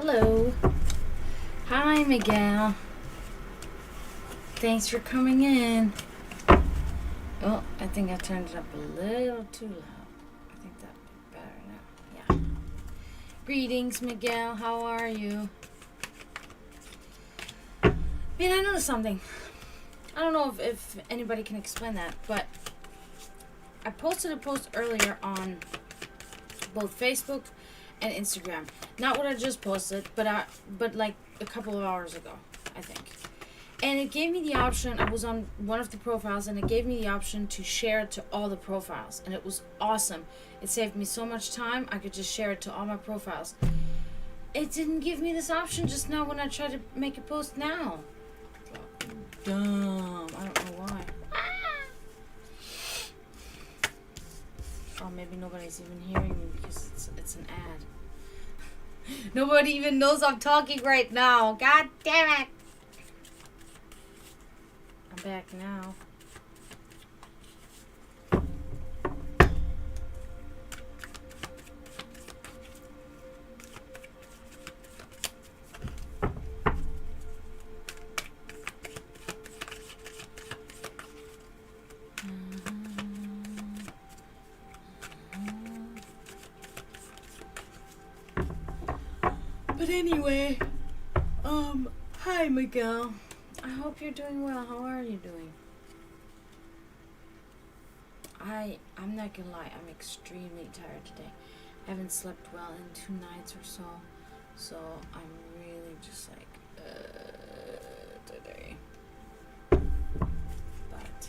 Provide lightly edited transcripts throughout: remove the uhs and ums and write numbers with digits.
Hello. Hi, Miguel. Thanks for coming in. Oh, I think I turned it up a little too loud. I think that'd be better now. Yeah. Greetings, Miguel. How are you? Man, I noticed something. I don't know if anybody can explain that, but I posted a post earlier on both Facebook and Instagram. Not what I just posted, but like a couple of hours ago, I think. And it gave me the option. I was on one of the profiles, and it gave me the option to share it to all the profiles, and it was awesome. It saved me so much time. I could just share it to all my profiles. It didn't give me this option just now when I tried to make a post now. Dumb. I don't know why. Oh, maybe nobody's even hearing me because it's an ad. Nobody even knows I'm talking right now. God damn it. I'm back now. But anyway, hi Miguel. I hope you're doing well. How are you doing? I'm not gonna lie, I'm extremely tired today. I haven't slept well in 2 nights or so. So I'm really just like today. But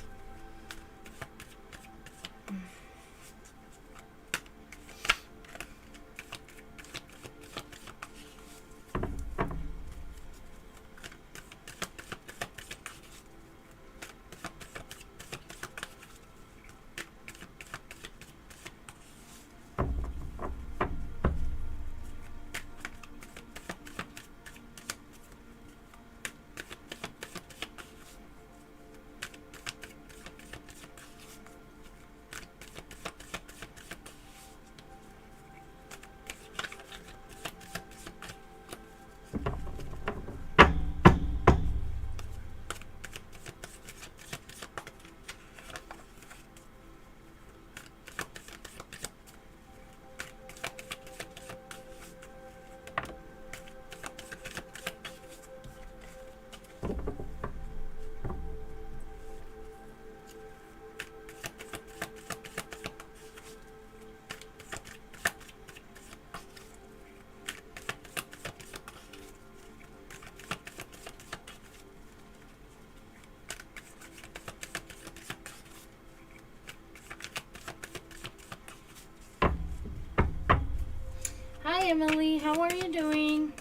hi Emily, how are you doing?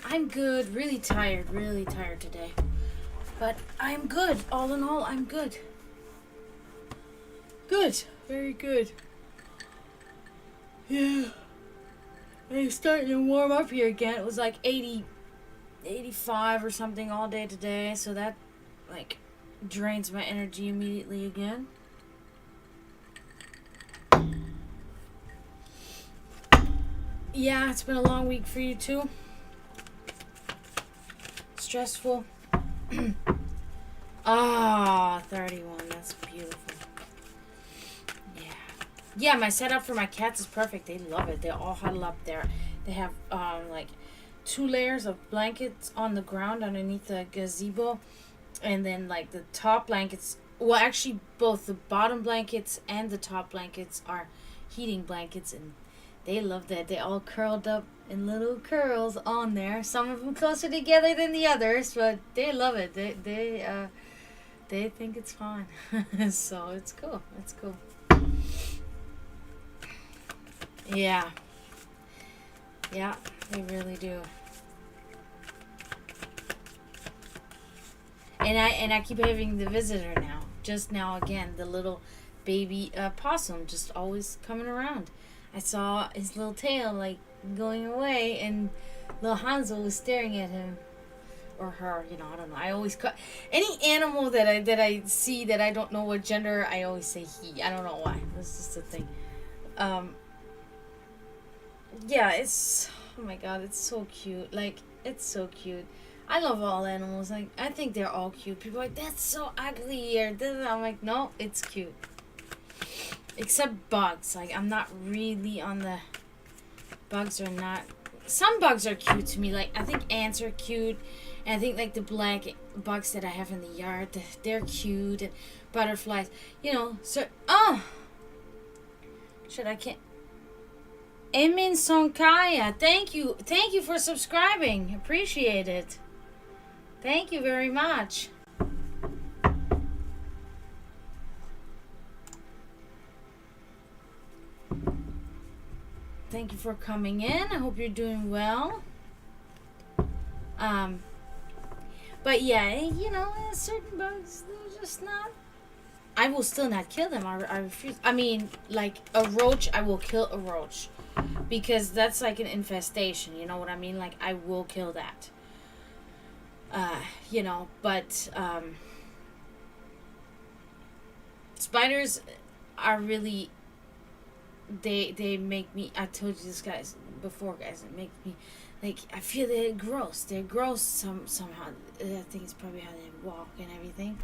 I'm good, really tired today. But I'm good. All in all, I'm good. Good. Very good. Yeah. It's starting to warm up here again. It was like 80, 85 or something all day today. So that, like, drains my energy immediately again. Yeah, it's been a long week for you too. Stressful. 31. That's beautiful. Yeah, my setup for my cats is perfect. They love it. They all huddle up there. They have like 2 layers of blankets on the ground underneath the gazebo, and then like the top blankets. Well, actually, both the bottom blankets and the top blankets are heating blankets, and they love that. They all curled up in little curls on there. Some of them closer together than the others, but they love it. They think it's fun. So it's cool. It's cool. Yeah. Yeah, they really do. And I keep having the visitor now. Just now again, the little baby possum just always coming around. I saw his little tail like going away, and little Hansel was staring at him or her. I don't know. I always any animal that I see that I don't know what gender. I always say he. I don't know why. That's just a thing. yeah, it's, oh my god, it's so cute. Like, it's so cute. I love all animals. Like, I think they're all cute. People are like, that's so ugly, or this. I'm like, no, it's cute. Except bugs. Like, I'm not really on the, bugs are not, some bugs are cute to me. Like, I think ants are cute. And I think, like, the black bugs that I have in the yard, they're cute. And butterflies, you know. So, oh, shit, I can't. Emin Sonkaya, thank you for subscribing. Appreciate it. Thank you very much. Thank you for coming in. I hope you're doing well. But yeah, you know, certain bugs, they're just not. I will still not kill them. I refuse. I mean, like a roach, I will kill a roach because that's like an infestation. You know what I mean? Like, I will kill that. You know, but spiders are really, they make me, I told you this guys before, guys, it makes me, like, I feel they're gross. They're gross somehow. I think it's probably how they walk and everything.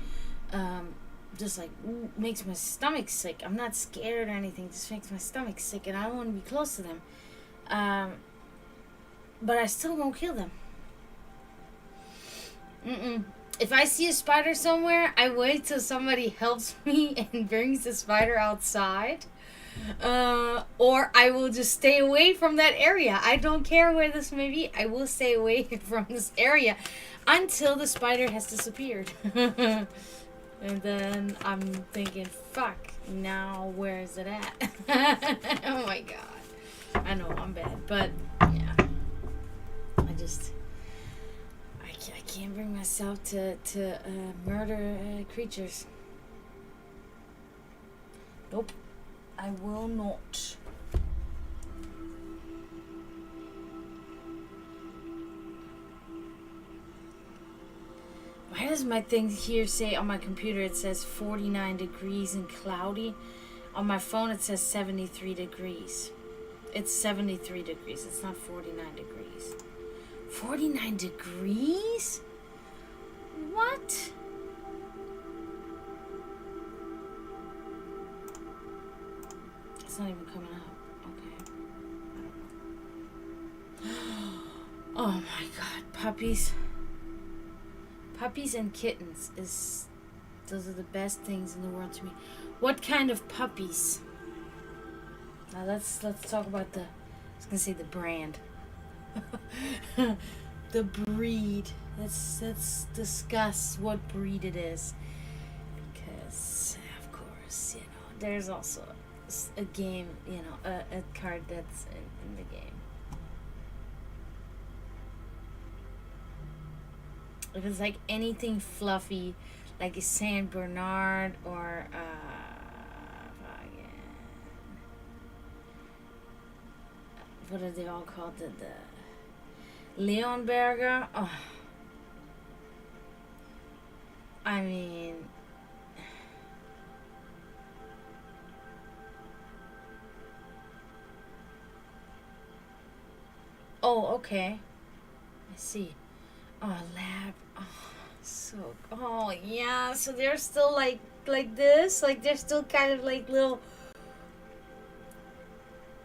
Just like makes my stomach sick. I'm not scared or anything, just makes my stomach sick, and I don't want to be close to them. But I still won't kill them. If I see a spider somewhere, I wait till somebody helps me and brings the spider outside. Or I will just stay away from that area. I don't care where this may be. I will stay away from this area until the spider has disappeared. And then I'm thinking, fuck, now where is it at? Oh my god. I know I'm bad, but yeah. I can't bring myself to murder creatures. Nope. I will not. Why does my thing here say on my computer it says 49 degrees and cloudy? On my phone it says 73 degrees. It's 73 degrees. It's not 49 degrees. 49 degrees? What? It's not even coming up. Okay. I don't know. Oh my god. Puppies and kittens those are the best things in the world to me. What kind of puppies? Now let's talk about I was gonna say the brand. The breed. Let's discuss what breed it is. Because of course, you know, there's also a game, you know, a card that's in the game. If it's like anything fluffy, like a Saint Bernard or what are they all called? The Leonberger. Oh, I mean, oh, okay, I see. Oh, lab. Oh, so. Oh, yeah. So they're still like this. Like they're still kind of like little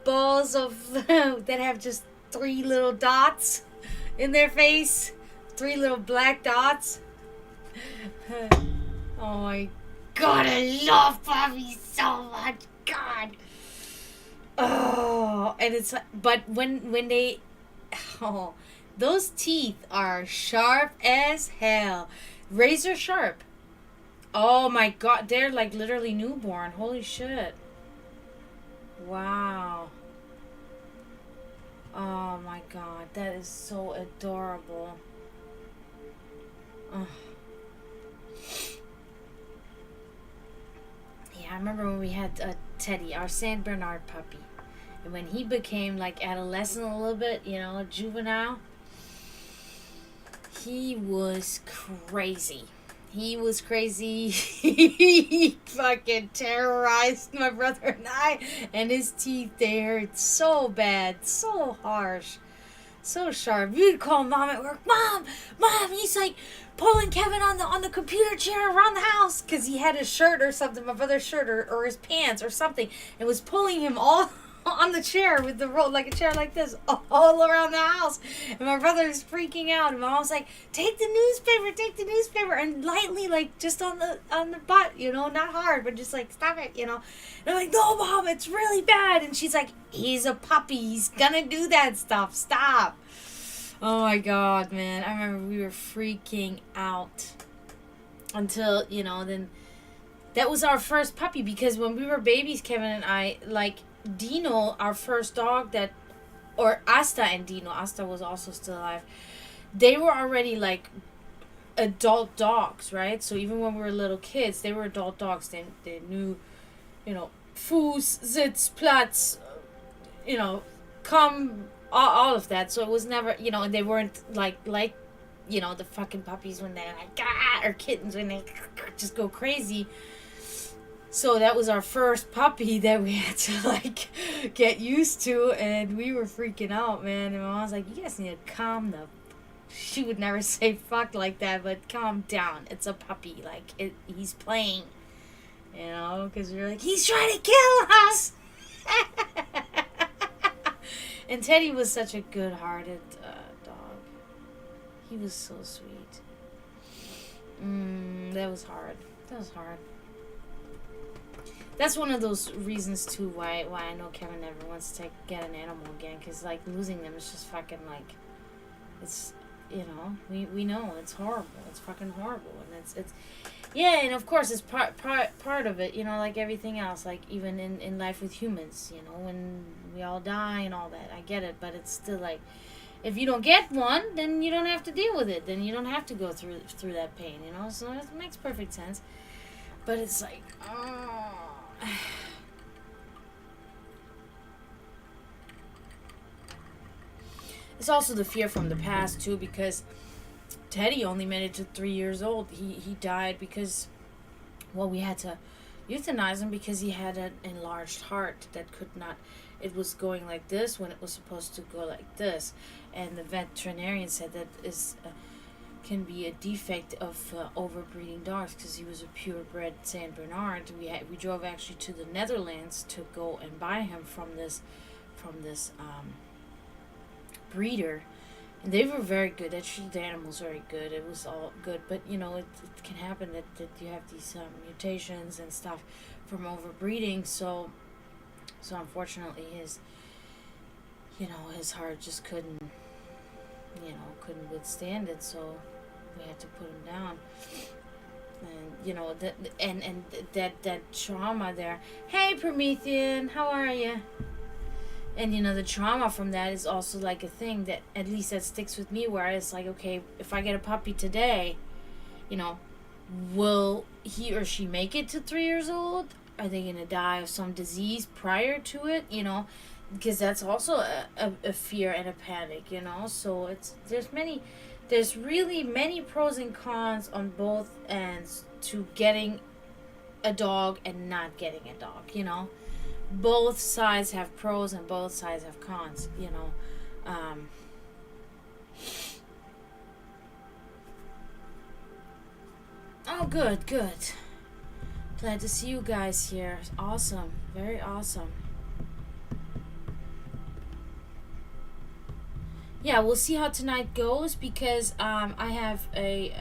balls of that have just 3 little dots in their face. 3 little black dots. Oh my god, I love puppies so much. God. Oh, and it's but when they, oh. Those teeth are sharp as hell. Razor sharp. Oh my god, they're like literally newborn. Holy shit. Wow. Oh my god, that is so adorable. Oh. Yeah, I remember when we had Teddy, our Saint Bernard puppy. And when he became like adolescent a little bit, you know, juvenile, he was crazy. He was crazy. He fucking terrorized my brother and I. And his teeth, they hurt so bad. So harsh. So sharp. We'd call mom at work. Mom! Mom! He's like pulling Kevin on the computer chair around the house. Because he had his shirt or something. My brother's shirt or his pants or something. And was pulling him all on the chair with the roll, like a chair like this, all around the house. And my brother was freaking out. And mom was like, take the newspaper, and lightly, like, just on the butt, you know, not hard, but just like, stop it, you know. And I'm like, no, mom, it's really bad. And she's like, he's a puppy, he's gonna do that stuff, stop. Oh my god, man, I remember we were freaking out until, you know, then that was our first puppy. Because when we were babies, Kevin and I, like, Dino, our first dog, that, or Asta and Dino, Asta was also still alive, they were already like adult dogs, right? So even when we were little kids, they were adult dogs. They knew, you know, Fuß, Sitz, Platz, you know, come, all of that. So it was never, you know, and they weren't like, you know, the fucking puppies when they're like, ah, or kittens when they just go crazy. So that was our first puppy that we had to, like, get used to, and we were freaking out, man. And my mom was like, you guys need to calm the... She would never say fuck like that, but calm down. It's a puppy. Like, he's playing. You know, because we were like, he's trying to kill us! And Teddy was such a good-hearted dog. He was so sweet. That was hard. That's one of those reasons, too, why I know Kevin never wants to get an animal again. Because, like, losing them is just fucking, like, it's, you know, we know it's horrible. It's fucking horrible. And it's yeah, and of course it's part of it, you know, like everything else. Like, even in life with humans, you know, when we all die and all that. I get it, but it's still, like, if you don't get one, then you don't have to deal with it. Then you don't have to go through that pain, you know. So it makes perfect sense. But it's like, oh... It's also the fear from the past too, because Teddy only made it to 3 years old. He died because, well, we had to euthanize him because he had an enlarged heart that could not, it was going like this when it was supposed to go like this. And the veterinarian said that is can be a defect of overbreeding dogs, because he was a purebred Saint Bernard. We drove actually to the Netherlands to go and buy him from this breeder, and they were very good. They treated the animals very good. It was all good, but you know, it can happen that you have these mutations and stuff from overbreeding. So unfortunately, his heart just couldn't withstand it. So we had to put him down. And you know that trauma there. Hey, Promethean, how are you? And you know, the trauma from that is also like a thing that, at least that sticks with me, where it's like, okay, if I get a puppy today, you know, will he or she make it to 3 years old? Are they gonna die of some disease prior to it? You know, because that's also a fear and a panic, you know. So there's really many pros and cons on both ends to getting a dog and not getting a dog, you know. Both sides have pros and both sides have cons, you know. Oh, good. Glad to see you guys here. Awesome. Very awesome. Yeah, we'll see how tonight goes, because I have a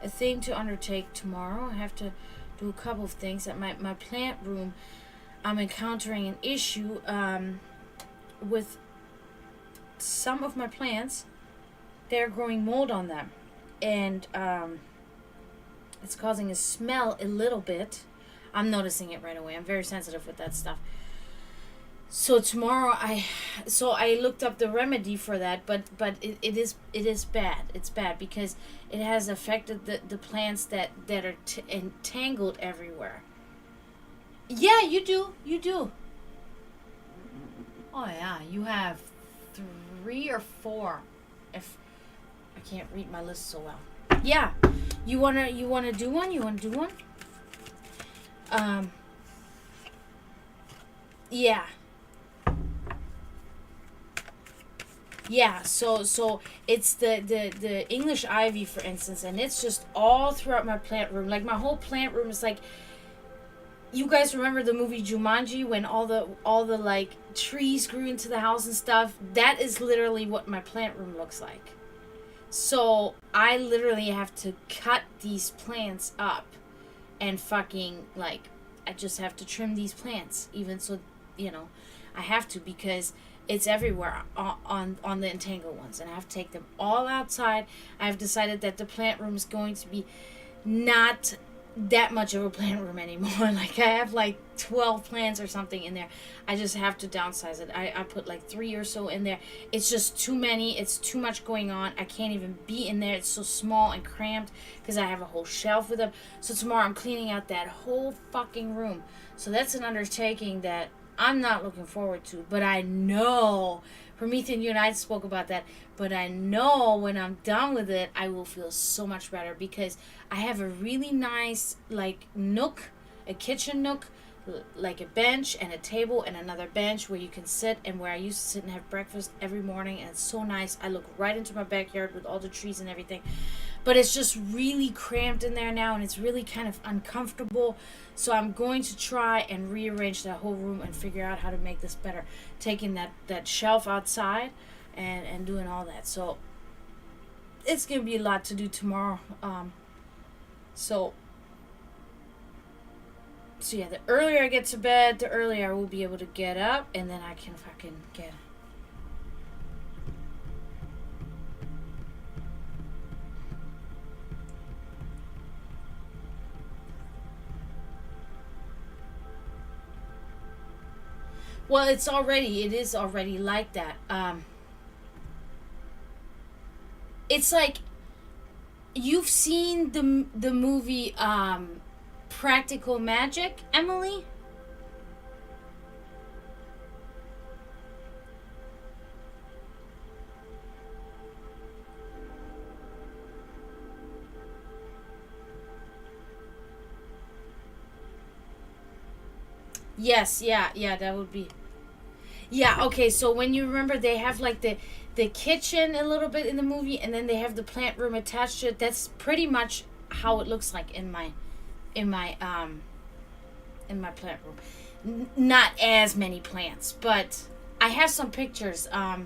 thing to undertake tomorrow. I have to do a couple of things at my plant room. I'm encountering an issue with some of my plants. They're growing mold on them, and it's causing a smell a little bit. I'm noticing it right away. I'm very sensitive with that stuff. So tomorrow I looked up the remedy for that, but it is bad. It's bad because it has affected the plants that are entangled everywhere. Yeah, you do. Oh yeah, you have 3 or 4. If I can't read my list so well. Yeah, You wanna do one? You wanna do one? Yeah. Yeah, so it's the English ivy, for instance, and it's just all throughout my plant room. Like, my whole plant room is like, you guys remember the movie Jumanji when all the like trees grew into the house and stuff? That is literally what my plant room looks like. So I literally have to cut these plants up and fucking, like, I just have to trim these plants, even so, I have to, because it's everywhere on the entangled ones, and I have to take them all outside. I've decided that the plant room is going to be not that much of a plant room anymore. Like, I have like 12 plants or something in there. I just have to downsize it. I put like 3 or so in there. It's just too many. It's too much going on. I can't even be in there. It's so small and cramped because I have a whole shelf with them. So tomorrow I'm cleaning out that whole fucking room. So that's an undertaking that I'm not looking forward to. But I know, Promethean, you and I spoke about that, but I know when I'm done with it, I will feel so much better, because I have a really nice, like, nook, a kitchen nook, like a bench and a table and another bench where you can sit, and where I used to sit and have breakfast every morning, and it's so nice. I look right into my backyard with all the trees and everything. But it's just really cramped in there now, and it's really kind of uncomfortable. So I'm going to try and rearrange that whole room and figure out how to make this better. Taking that shelf outside and doing all that. So it's going to be a lot to do tomorrow. So yeah, the earlier I get to bed, the earlier I will be able to get up, and then I can fucking get... Well, it is already like that. It's like, you've seen the movie Practical Magic, Emily? Yes, yeah, that would be... Yeah, okay, so when you remember, they have like the kitchen a little bit in the movie, and then they have the plant room attached to it. That's pretty much how it looks like in my plant room. Not as many plants, but I have some pictures. I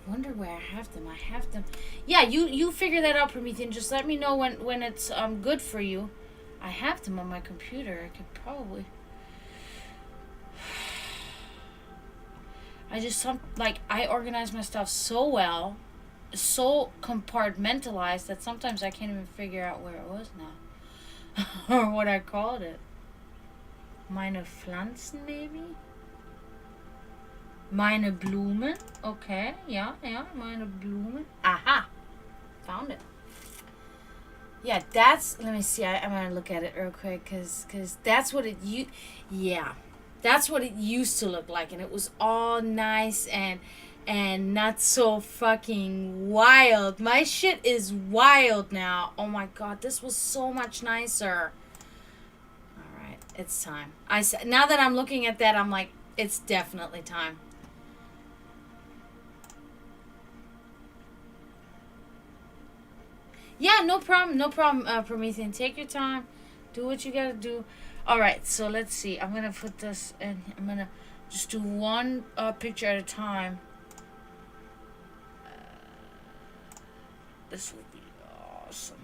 wonder where I have them. I have them. Yeah, you figure that out, Promethean. Just let me know when it's good for you. I have them on my computer. I could probably... I organize my stuff so well, so compartmentalized, that sometimes I can't even figure out where it was now. Or what I called it. Meine Pflanzen, maybe? Meine Blumen. Okay, yeah, meine Blumen. Aha! Found it. Yeah, let me see, I'm gonna look at it real quick, cause that's what that's what it used to look like, and it was all nice and not so fucking wild. My shit is wild now. Oh my god, this was so much nicer. Alright, it's time. Now that I'm looking at that, I'm like, it's definitely time. Yeah, no problem, Promethean. Take your time. Do what you gotta do. Alright, so let's see. I'm gonna put this in. I'm gonna just do one picture at a time. This will be awesome.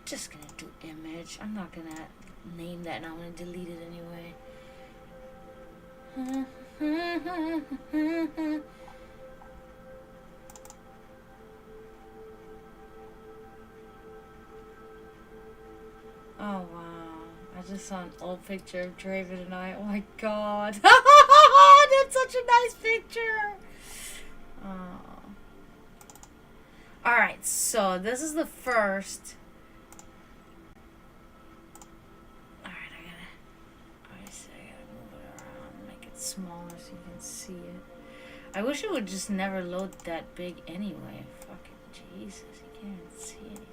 Just gonna do image. I'm not gonna name that, and I'm gonna delete it anyway. Oh wow, I just saw an old picture of Draven and I. Oh my god. That's such a nice picture. Alright, so this is the first. Alright, I gotta move it around, make it smaller so you can see it. I wish it would just never load that big anyway. Fucking Jesus, you can't even see anything.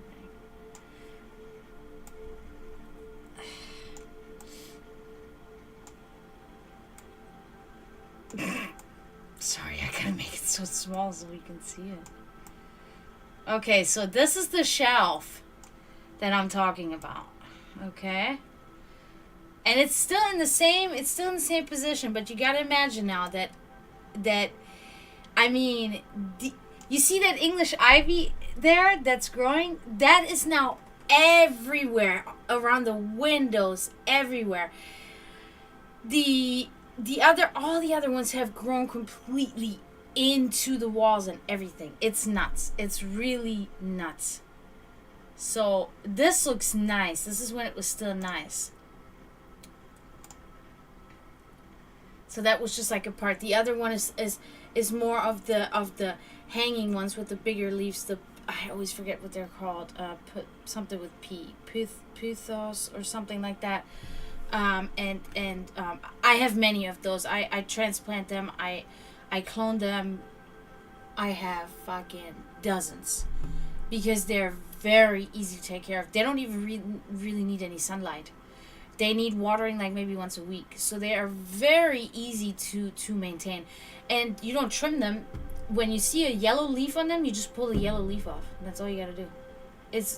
Sorry, I gotta make it so small so we can see it. Okay, so this is the shelf that I'm talking about. Okay? And it's still in the same position, but you gotta imagine now that I mean, you see that English ivy there that's growing? That is now everywhere, around the windows, everywhere. All the other ones have grown completely into the walls and everything. It's nuts. It's really nuts. So this looks nice. This is when it was still nice. So that was just like a part. The other one is more of the hanging ones with the bigger leaves. I always forget what they're called. Put something with P, puthos or something like that. I have many of those. I transplant them. I clone them. I have fucking dozens because they're very easy to take care of. They don't even really need any sunlight. They need watering like maybe once a week. So they are very easy to maintain. And you don't trim them. When you see a yellow leaf on them, you just pull the yellow leaf off. That's all you gotta do.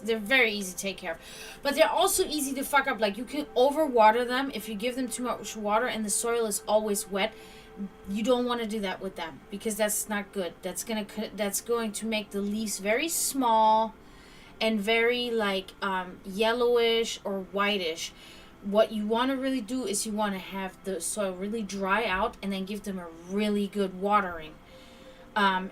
They're very easy to take care of. But they're also easy to fuck up. Like, you can overwater them if you give them too much water and the soil is always wet. You don't want to do that with them because that's not good. That's going to make the leaves very small and very like yellowish or whitish. What you want to really do is you want to have the soil really dry out and then give them a really good watering. And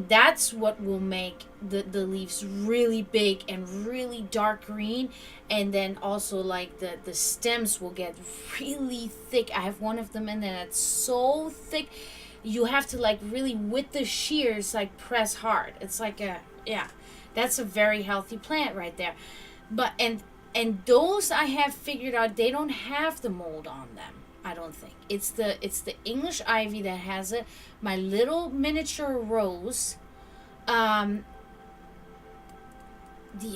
that's what will make the leaves really big and really dark green, and then also like the stems will get really thick. I have one of them in there that's so thick you have to like really with the shears like press hard. It's like that's a very healthy plant right there. But and those I have figured out, they don't have the mold on them. I don't think. It's the English ivy that has it. My little miniature rose. The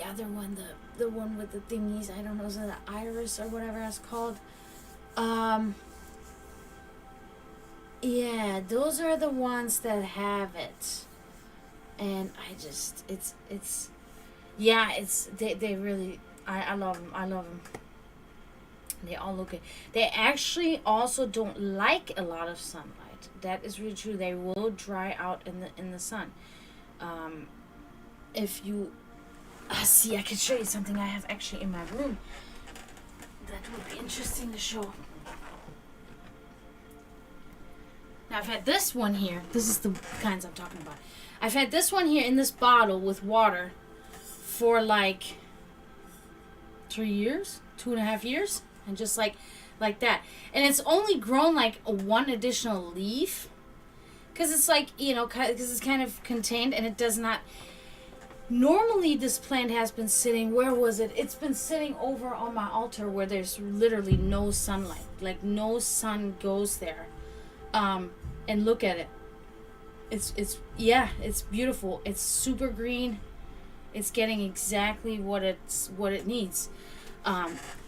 other one, the one with the thingies, I don't know, is it the iris or whatever it's called? Yeah, those are the ones that have it. And they really, I love them. I love them. They all look good. They actually also don't like a lot of sunlight. That is really true. They will dry out in the sun. If you see, I can show you something I have actually in my room that would be interesting to show. Now I've had this one here. This is the kinds I'm talking about. I've had this one here in this bottle with water for like 3 years, 2.5 years. And just like that. And it's only grown like one additional leaf. Because it's like, because it's kind of contained and it does not. Normally this plant has been sitting, where was it? It's been sitting over on my altar where there's literally no sunlight. Like no sun goes there. And look at it. It's beautiful. It's super green. It's getting exactly what it needs.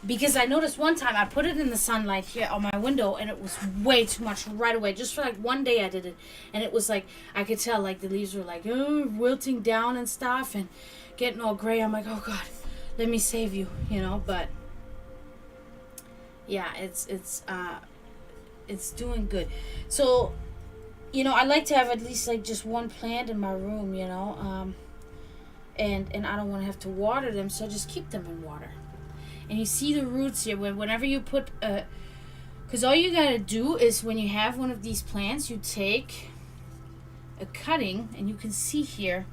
Because I noticed one time I put it in the sunlight here on my window and it was way too much right away. Just for like one day I did it. And it was like, I could tell like the leaves were like wilting down and stuff and getting all gray. I'm like, oh God, let me save you, but yeah, it's doing good. So, I like to have at least like just one plant in my room, and I don't want to have to water them, so I just keep them in water. And you see the roots here, whenever you put, because all you gotta do is when you have one of these plants, you take a cutting, and you can see here,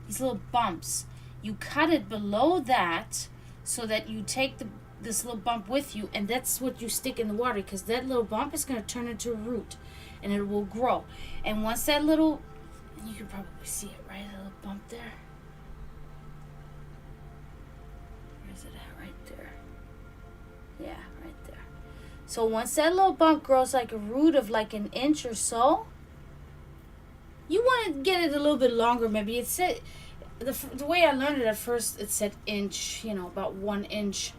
these little bumps. You cut it below that, so that you take this little bump with you, and that's what you stick in the water, because that little bump is gonna turn into a root, and it will grow. And once that little, you can probably see it, right? A little bump there. Yeah, right there. So once that little bump grows like a root of like an inch or so, you want to get it a little bit longer. Maybe it said, the way I learned it at first, it said inch, about 1 inch.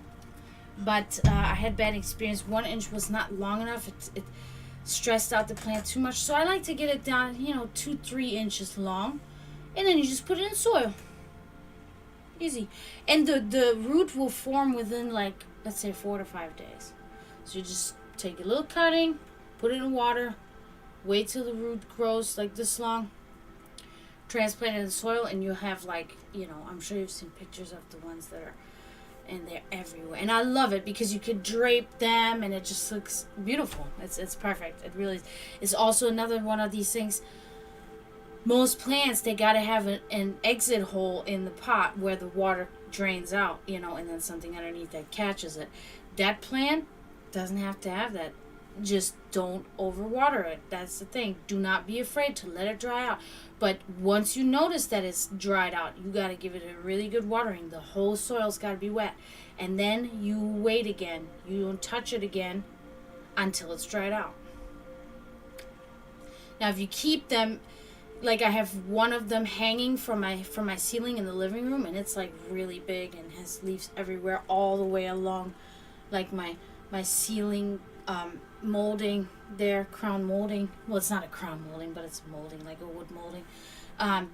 But I had bad experience. 1 inch was not long enough. It stressed out the plant too much. So I like to get it down, 2-3 inches long. And then you just put it in soil. Easy. And the root will form within, like, let's say 4 to 5 days. So you just take a little cutting, put it in water, wait till the root grows like this long, transplant it in the soil, and you'll have, like, I'm sure you've seen pictures of the ones that are, and they're everywhere. And I love it because you could drape them and it just looks beautiful. It's perfect. It really is. It's also another one of these things. Most plants, they gotta have an exit hole in the pot where the water drains out, and then something underneath that catches it. That plant doesn't have to have that. Just don't overwater it. That's the thing. Do not be afraid to let it dry out. But once you notice that it's dried out, you got to give it a really good watering. The whole soil's got to be wet. And then you wait again. You don't touch it again until it's dried out. Now, if you keep them, like I have one of them hanging from my ceiling in the living room, and it's like really big and has leaves everywhere all the way along, like my ceiling molding there, crown molding. Well, it's not a crown molding, but it's molding, like a wood molding. And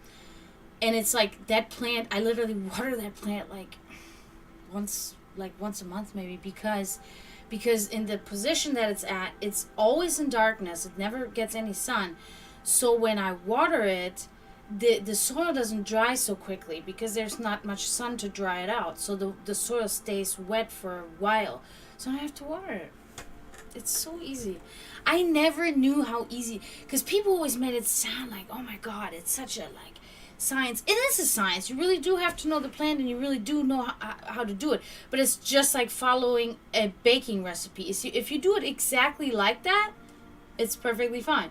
it's like that plant, I literally water that plant like once a month maybe, because in the position that it's at, it's always in darkness. It never gets any sun. So when I water it, the soil doesn't dry so quickly because there's not much sun to dry it out. So the soil stays wet for a while. So I have to water it. It's so easy. I never knew how easy, because people always made it sound like, oh my God, it's such a like science. It is a science. You really do have to know the plant, and you really do know how to do it. But it's just like following a baking recipe. If you do it exactly like that, it's perfectly fine,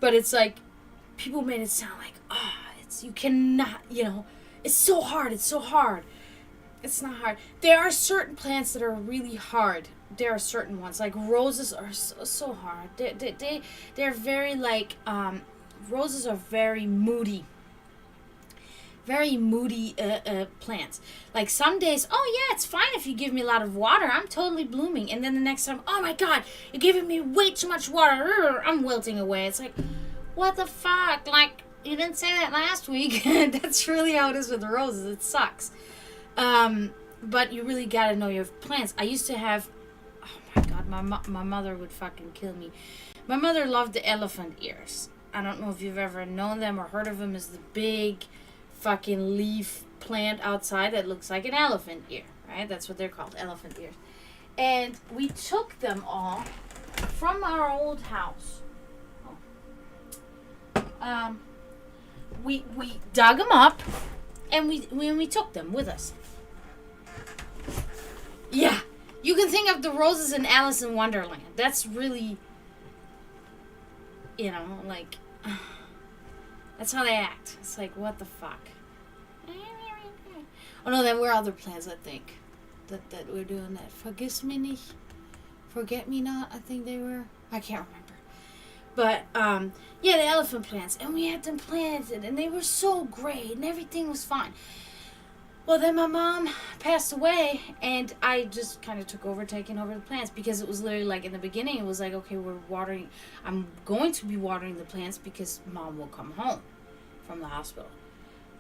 But it's like people made it sound like, you cannot, it's so hard. It's so hard. It's not hard. There are certain plants that are really hard. There are certain ones, like roses are so hard. They're very like, roses are very moody. Very moody plants. Like some days, oh yeah, it's fine if you give me a lot of water. I'm totally blooming. And then the next time, oh my God, you're giving me way too much water. I'm wilting away. It's like, what the fuck? Like, you didn't say that last week. That's really how it is with the roses. It sucks. But you really gotta know your plants. I used to have, oh my God, my mother would fucking kill me. My mother loved the elephant ears. I don't know if you've ever known them or heard of them. It's the big fucking leaf plant outside that looks like an elephant ear, right? That's what they're called, elephant ears. And we took them all from our old house. We dug them up, and we took them with us. Yeah, you can think of the roses in Alice in Wonderland. That's really, like, that's how they act. It's like, what the fuck? Oh no, there were other plants, I think, that were doing that. Vergiss mich nicht, forget me not, I think they were. I can't remember. But, yeah, the elephant plants. And we had them planted, and they were so great, and everything was fine. Well, then my mom passed away, and I just kind of took over, taking over the plants, because it was literally like, in the beginning, it was like, okay, I'm going to be watering the plants because Mom will come home from the hospital.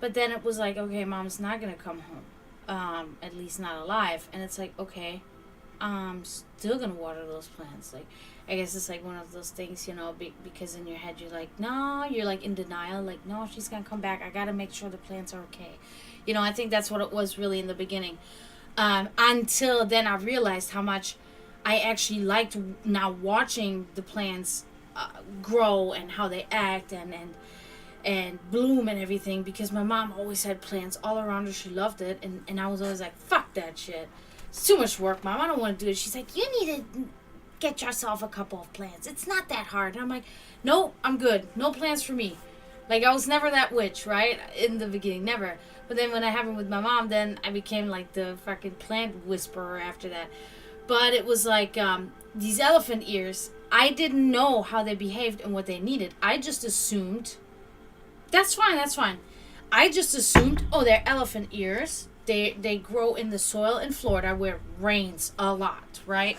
But then it was like, okay, Mom's not going to come home, at least not alive. And it's like, okay, I'm still going to water those plants. Like, I guess it's like one of those things, because in your head you're like, no, you're like in denial, like, no, she's going to come back. I got to make sure the plants are okay. I think that's what it was really in the beginning. Until then I realized how much I actually liked now watching the plants grow and how they act and bloom and everything, because my mom always had plants all around her. She loved it. And I was always like, fuck that shit. It's too much work, Mom. I don't want to do it. She's like, you need to get yourself a couple of plants. It's not that hard. And I'm like, no, I'm good. No plants for me. Like, I was never that witch, right? In the beginning, never. But then when I happened with my mom, then I became like the fucking plant whisperer after that. But it was like these elephant ears. I didn't know how they behaved and what they needed. I just assumed. That's fine. That's fine. I just assumed, oh, they're elephant ears. They grow in the soil in Florida where it rains a lot, right?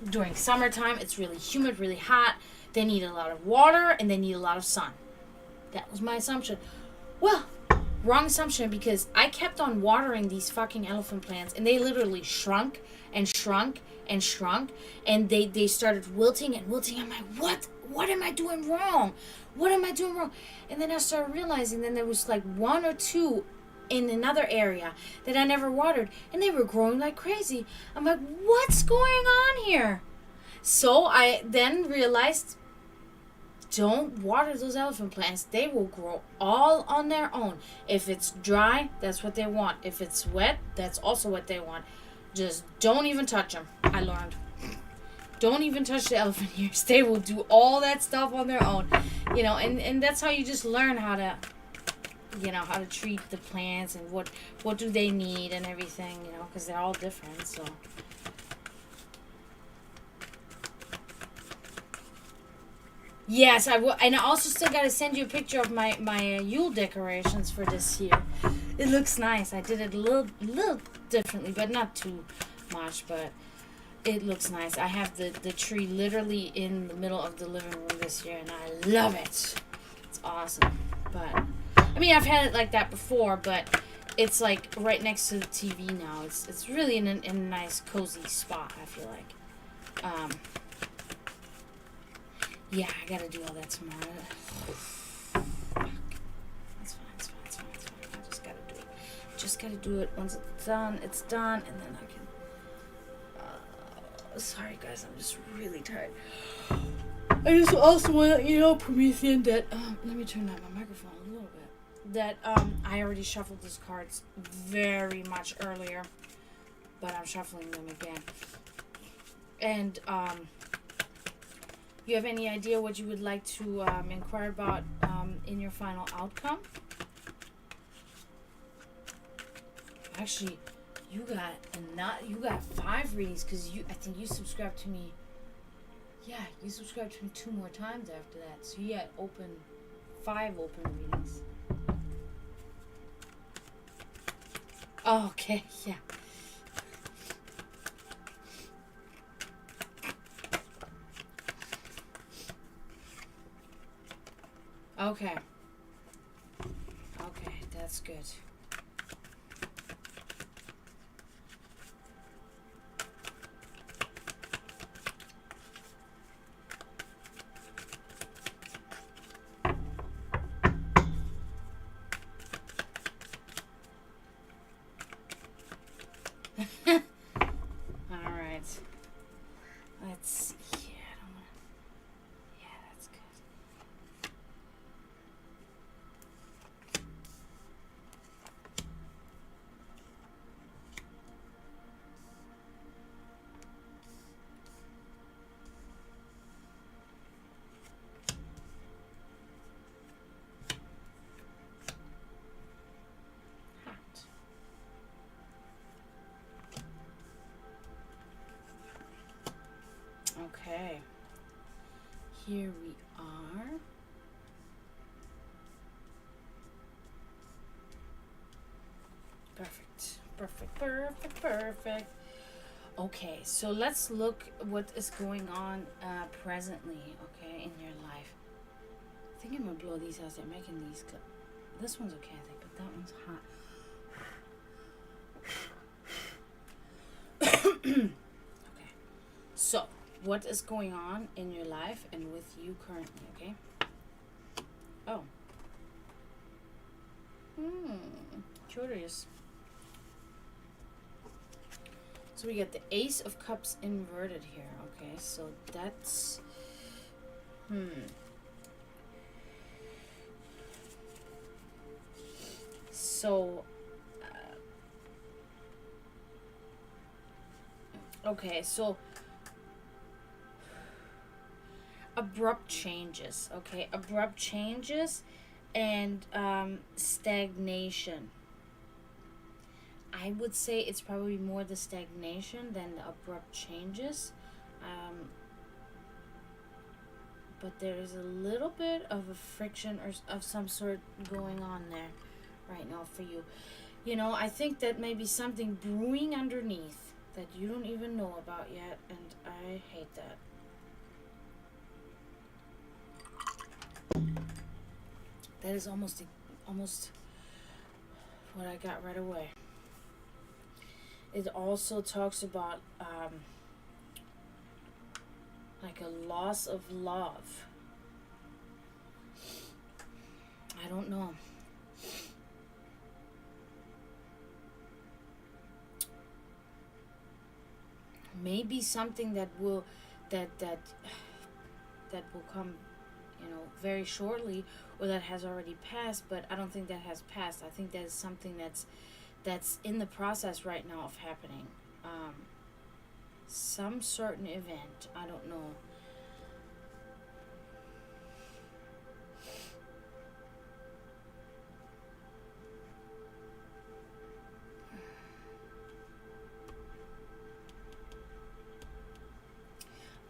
During summertime, it's really humid, really hot. They need a lot of water and they need a lot of sun. That was my assumption. Well, wrong assumption, because I kept on watering these fucking elephant plants and they literally shrunk and shrunk and shrunk, and they started wilting and wilting. I'm like, what am I doing wrong? What am I doing wrong? And then I started realizing then there was like one or two in another area that I never watered, and they were growing like crazy. I'm like, what's going on here? So I then realized, don't water those elephant plants. They will grow all on their own. If it's dry, that's what they want. If it's wet, that's also what they want. Just don't even touch them. I learned. Don't even touch the elephant ears. They will do all that stuff on their own. You know, and that's how you just learn how to, you know, how to treat the plants and what do they need and everything, you know, because they're all different, so. Yes, I will, and I also still got to send you a picture of my Yule decorations for this year. It looks nice. I did it a little differently, but not too much, but it looks nice. I have the tree literally in the middle of the living room this year, and I love it. It's awesome. But I mean, I've had it like that before, but it's like right next to the TV now. It's really in a nice cozy spot, I feel like. Yeah, I gotta do all that tomorrow. Fuck. It's fine. I just gotta do it. Just gotta do it. Once it's done, and then I can. Sorry guys, I'm just really tired. I just also want to let you know, Promethean, that let me turn down my microphone a little bit. That I already shuffled these cards very much earlier, but I'm shuffling them again. And you have any idea what you would like to inquire about in your final outcome? Actually, you got 5 readings, because I think you subscribed to me. Yeah, you subscribed to me 2 more times after that, so you had 5 open readings. Oh, okay, yeah. Okay. Okay, that's good. All right. Let's see. Yeah, that's good. Okay, here we are. Perfect. Okay, so let's look what is going on presently, okay, in your life. I think I'm gonna blow these out. They're making these. This one's okay, I think, but that one's hot. Okay, so what is going on in your life and with you currently, okay? Oh. Curious. So we got the Ace of Cups inverted here, okay? So that's... So... okay, so... abrupt changes, okay? Abrupt changes and stagnation. I would say it's probably more the stagnation than the abrupt changes. But there is a little bit of a friction or of some sort going on there right now for you. You know, I think that maybe something brewing underneath that you don't even know about yet, and I hate that. That is almost what I got right away. It also talks about like a loss of love. I don't know. Maybe something that will that will come, you know, very shortly, or that has already passed. But I don't think that has passed. I think that is something that's in the process right now of happening. Some certain event. I don't know.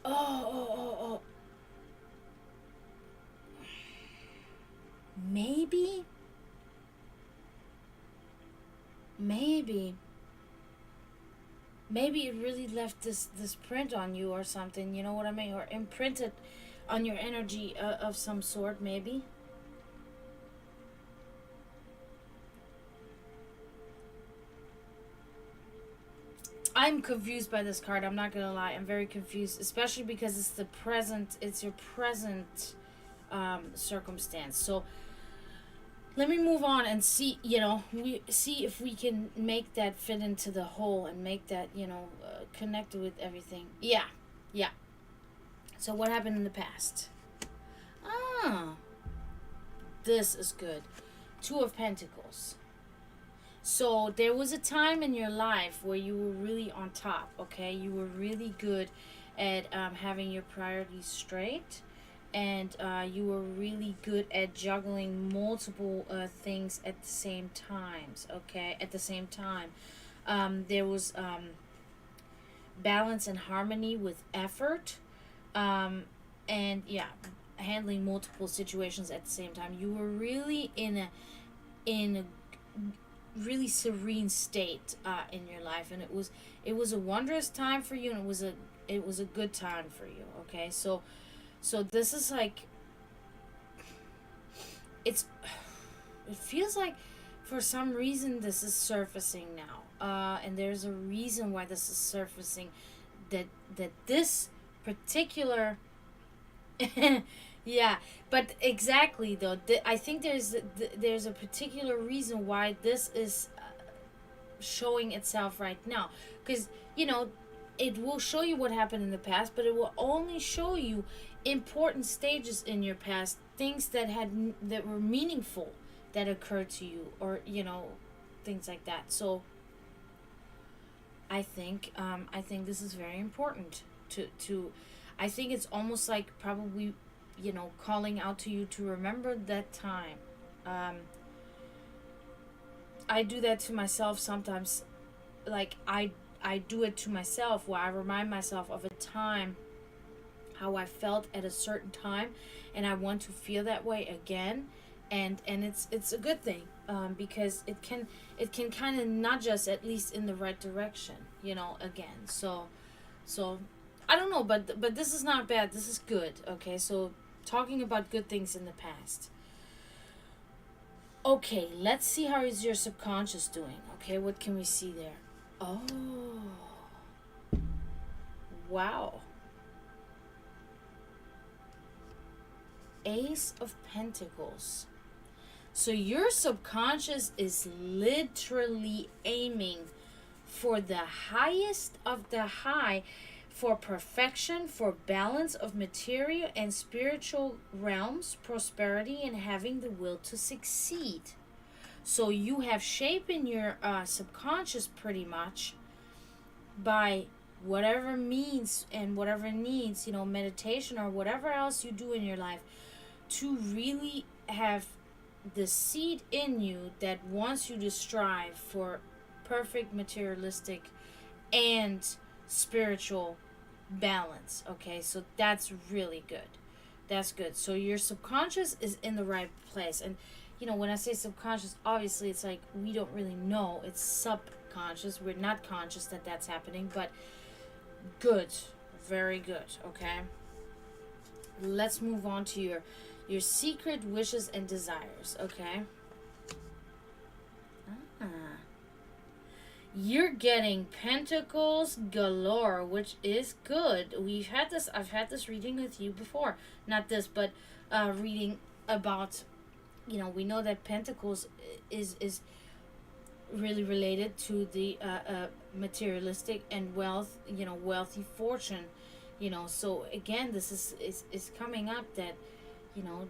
Oh. Maybe maybe it really left this print on you or something, you know what I mean, or imprinted on your energy of some sort, maybe. I'm confused by this card, I'm not gonna lie. I'm very confused, especially because it's your present circumstance. So let me move on and see, you know, we see if we can make that fit into the whole and make that, you know, connected with everything. Yeah. So what happened in the past? Ah, this is good. Two of Pentacles. So there was a time in your life where you were really on top, okay? You were really good at having your priorities straight, and you were really good at juggling multiple things at the same times, okay? At the same time. There was balance and harmony with effort, and yeah, handling multiple situations at the same time. You were really in a really serene state in your life, and it was a wondrous time for you, and it was a good time for you, okay? So this is like, it feels like for some reason this is surfacing now, and there's a reason why this is surfacing, that this particular yeah, but exactly though, I think there's a particular reason why this is showing itself right now, because, you know, it will show you what happened in the past, but it will only show you important stages in your past, things that were meaningful, that occurred to you, or, you know, things like that. So I think this is very important to I think it's almost like probably, you know, calling out to you to remember that time. I do that to myself sometimes. Like I do it to myself, where I remind myself of a time, how I felt at a certain time, and I want to feel that way again, and it's a good thing, because it can kind of nudge us at least in the right direction, you know, again. So I don't know, but this is not bad. This is good. Okay, so talking about good things in the past. Okay, let's see how is your subconscious doing. Okay, what can we see there? Oh, wow. Ace of Pentacles. So your subconscious is literally aiming for the highest of the high, for perfection, for balance of material and spiritual realms, prosperity, and having the will to succeed. So you have shape in your subconscious pretty much by whatever means and whatever needs, you know, meditation or whatever else you do in your life, to really have the seed in you that wants you to strive for perfect materialistic and spiritual balance. Okay, so that's really good. That's good. So your subconscious is in the right place. And when I say subconscious, obviously it's like we don't really know. It's subconscious. We're not conscious that that's happening, but good. Very good. Okay. Let's move on to your secret wishes and desires. Okay. You're getting pentacles galore, which is good. I've had this reading with you before. Not this, but reading about, we know that pentacles is really related to the materialistic and wealth, wealthy fortune. So again, this is coming up that,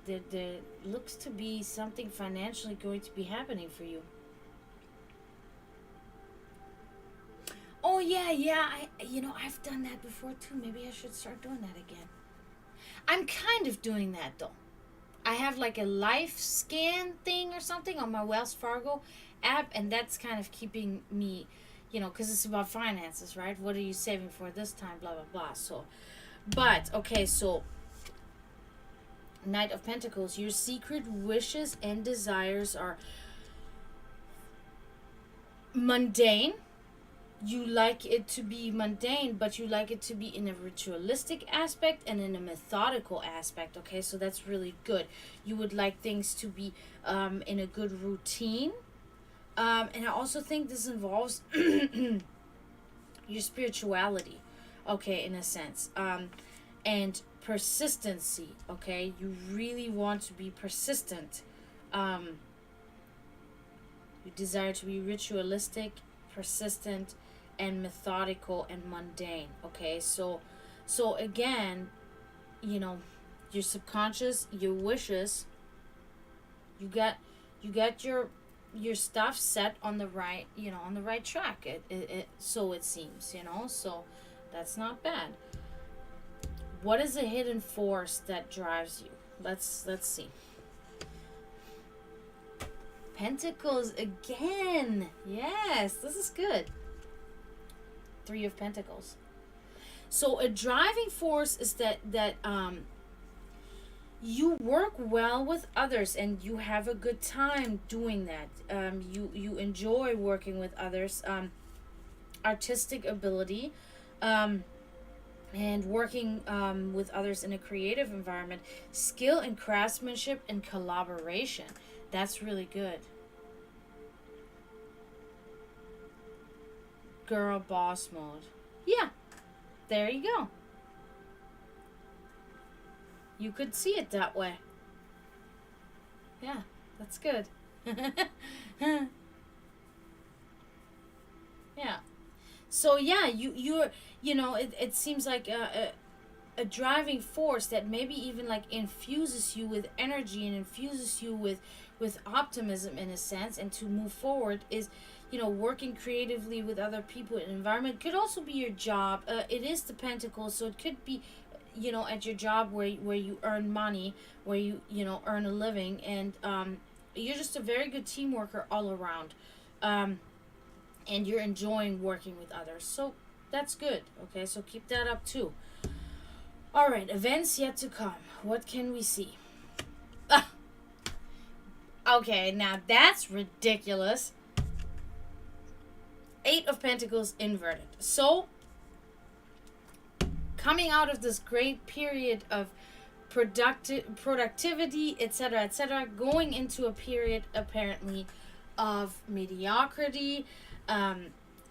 there looks to be something financially going to be happening for you. Oh yeah, I've done that before too. Maybe I should start doing that again. I'm kind of doing that though. I have like a life scan thing or something on my Wells Fargo app, and that's kind of keeping me, because it's about finances, right? What are you saving for this time? Blah, blah, blah. So, but, okay, so, Knight of Pentacles, your secret wishes and desires are mundane. You like it to be mundane, but you like it to be in a ritualistic aspect and in a methodical aspect. Okay, so that's really good. You would like things to be in a good routine. And I also think this involves your spirituality, okay, in a sense. And persistency, okay? You really want to be persistent. You desire to be ritualistic, persistent, and methodical and mundane, okay? So again, your subconscious, your wishes, you got your stuff set on the right, on the right track. So it seems, so that's not bad. What is a hidden force that drives you? Let's see. Pentacles again. Yes, this is good. 3 of Pentacles. So a driving force is that you work well with others and you have a good time doing that. You enjoy working with others. Artistic ability, and working with others in a creative environment. Skill and craftsmanship and collaboration. That's really good. Girl boss mode. Yeah, there you go. You could see it that way. Yeah, that's good. Yeah. So yeah, it seems like a driving force that maybe even like infuses you with energy and infuses you with optimism in a sense, and to move forward is, working creatively with other people in environment. Could also be your job. It is the Pentacles, so it could be, at your job where you earn money, where you earn a living, and you're just a very good team worker all around, and you're enjoying working with others. So that's good. Okay, so keep that up too. All right, events yet to come. What can we see? Okay, now that's ridiculous. 8 of Pentacles inverted. So, coming out of this great period of productivity, etc., going into a period apparently of mediocrity,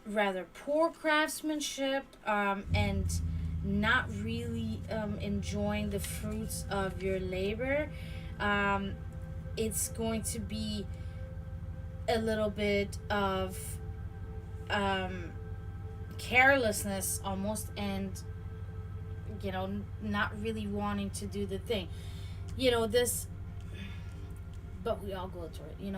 rather poor craftsmanship, and not really enjoying the fruits of your labor. It's going to be a little bit of carelessness almost, and not really wanting to do the thing, this, but we all go through it,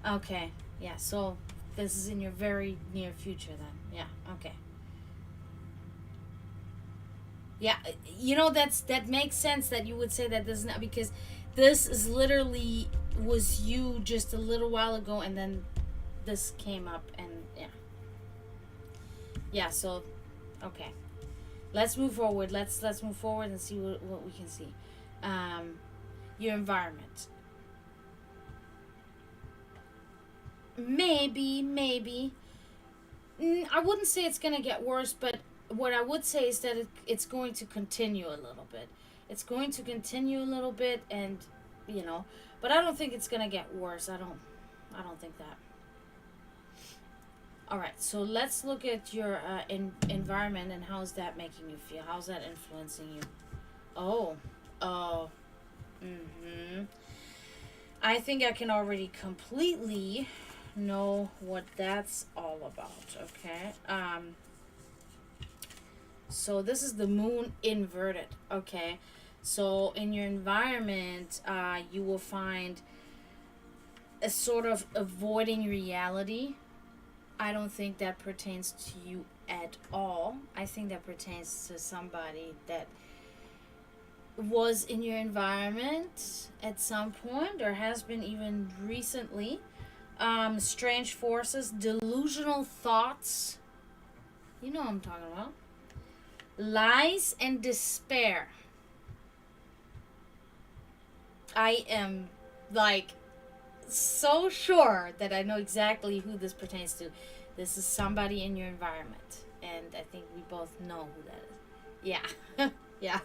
Okay, yeah, so this is in your very near future then. Yeah, okay. Yeah, that makes sense that you would say that this is not, because this is literally was you just a little while ago, and then this came up, and yeah. So, okay, let's move forward. Let's move forward and see what we can see. Your environment. Maybe. I wouldn't say it's gonna get worse, but what I would say is that it's going to continue a little bit. It's going to continue a little bit, and you know, but I don't think it's gonna get worse. I don't think that. All right, so let's look at your environment and how's that making you feel? How's that influencing you? Oh, oh, mm-hmm. I think I can already completely know what that's all about. Okay. So this is the moon inverted. Okay. So in your environment, you will find a sort of avoiding reality. I don't think that pertains to you at all. I think that pertains to somebody that was in your environment at some point or has been even recently. Strange forces, delusional thoughts. You know what I'm talking about. Lies and despair. I am like so sure that I know exactly who this pertains to. This is somebody in your environment, and I think we both know who that is. Yeah.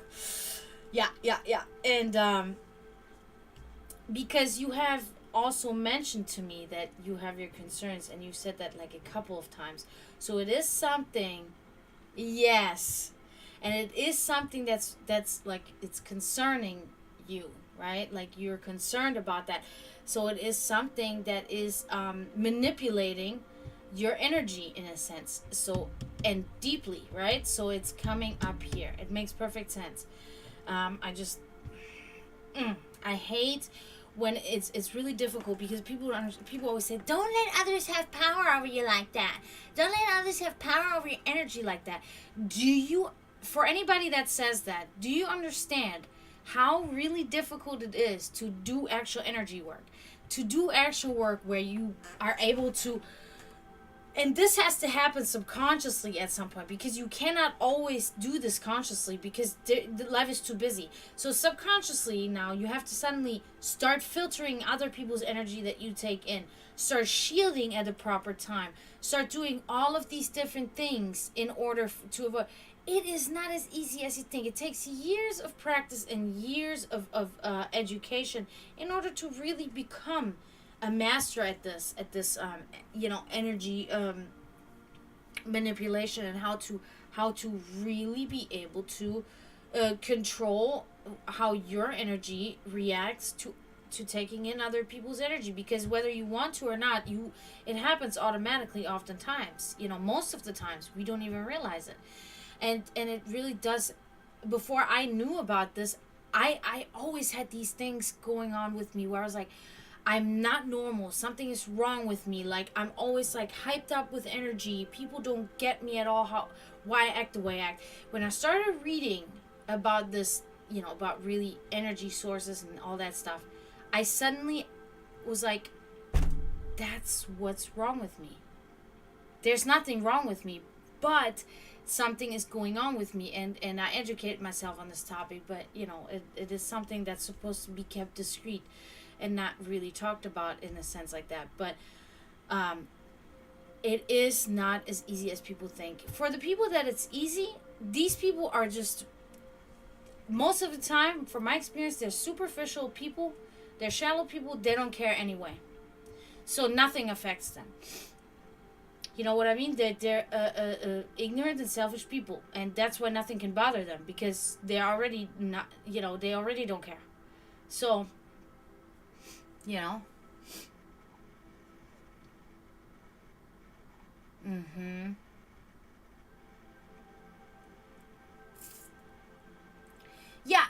Yeah. And because you have also mentioned to me that you have your concerns, and you said that like a couple of times. So it is something, yes, and it is something that's like it's concerning you, right? Like you're concerned about that. So it is something that is manipulating your energy in a sense. So, and deeply, right? So it's coming up here. It makes perfect sense. I just, I hate when it's really difficult because people always say, don't let others have power over you like that. Don't let others have power over your energy like that. For anybody that says that, do you understand how really difficult it is to do actual energy work? To do actual work where you are able to, and this has to happen subconsciously at some point, because you cannot always do this consciously because the life is too busy. So subconsciously now you have to suddenly start filtering other people's energy that you take in, start shielding at the proper time, start doing all of these different things in order to avoid. It is not as easy as you think. It takes years of practice and years of education in order to really become a master at this energy manipulation, and how to really be able to control how your energy reacts to taking in other people's energy, because whether you want to or not, it happens automatically oftentimes. Most of the times we don't even realize it. And it really does. Before I knew about this, I always had these things going on with me where I was like, I'm not normal. Something is wrong with me. Like, I'm always like hyped up with energy. People don't get me at all why I act the way I act. When I started reading about this, about really energy sources and all that stuff, I suddenly was like, that's what's wrong with me. There's nothing wrong with me, but something is going on with me, and I educated myself on this topic, but it is something that's supposed to be kept discreet and not really talked about in a sense like that. But it is not as easy as people think. For the people that it's easy, these people are just, most of the time, from my experience, they're superficial people, they're shallow people, they don't care anyway, so nothing affects them. You know what I mean? They're ignorant and selfish people, and that's why nothing can bother them, because they're already not. They already don't care. So, Mm-hmm. Yeah,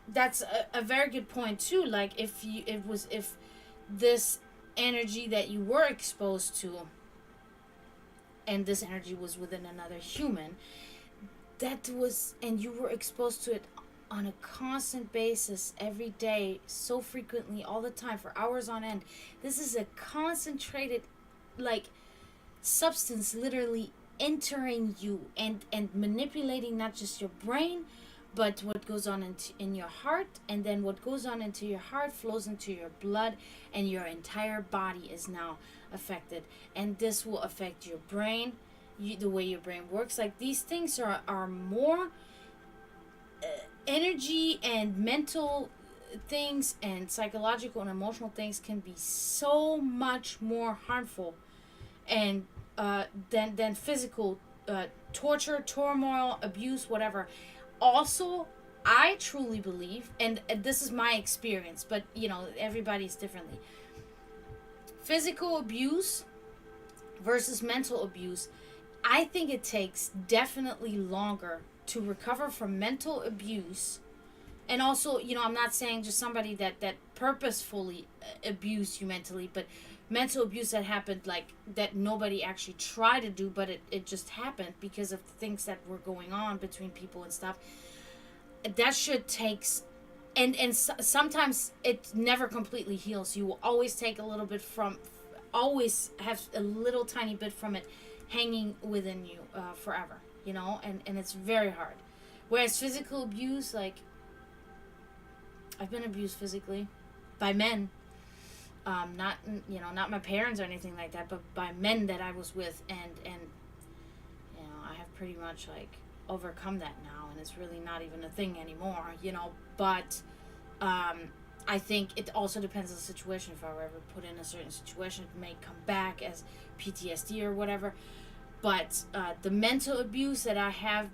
that's a very good point too. Like if this energy that you were exposed to, and this energy was within another human, and you were exposed to it on a constant basis every day, so frequently, all the time, for hours on end. This is a concentrated like substance literally entering you and manipulating not just your brain, but what goes on in your heart, and then what goes on into your heart flows into your blood, and your entire body is now affected. And this will affect your brain, the way your brain works. Like, these things are more energy and mental things, and psychological and emotional things can be so much more harmful and than physical torture, turmoil, abuse, whatever. Also, I truly believe, and this is my experience, but everybody's differently. Physical abuse versus mental abuse, I think it takes definitely longer to recover from mental abuse. And also, I'm not saying just somebody that purposefully abused you mentally, but mental abuse that happened, like, that nobody actually tried to do, but it just happened because of things that were going on between people and stuff. That shit takes, and sometimes it never completely heals. You will always take a little bit always have a little tiny bit from it hanging within you forever, and it's very hard. Whereas physical abuse, like, I've been abused physically by men. Not my parents or anything like that, but by men that I was with, and I have pretty much, like, overcome that now, and it's really not even a thing anymore, but I think it also depends on the situation. If I were ever put in a certain situation, it may come back as PTSD or whatever. But the mental abuse that I have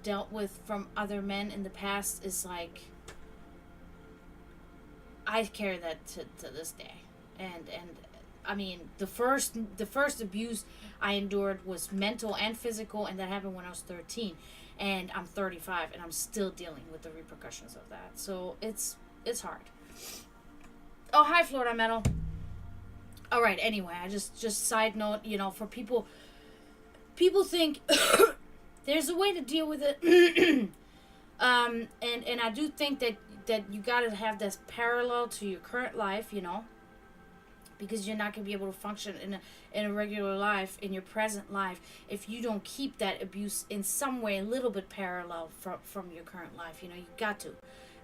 dealt with from other men in the past is like, I carry that to this day, and I mean, the first abuse I endured was mental and physical, and that happened when I was 13, and I'm 35, and I'm still dealing with the repercussions of that. So it's hard. Oh, hi, Florida Metal. All right. Anyway, I just side note, for people think there's a way to deal with it, and I do think that you gotta have this parallel to your current life, because you're not gonna be able to function in a regular life, in your present life, if you don't keep that abuse in some way a little bit parallel from your current life. You got to.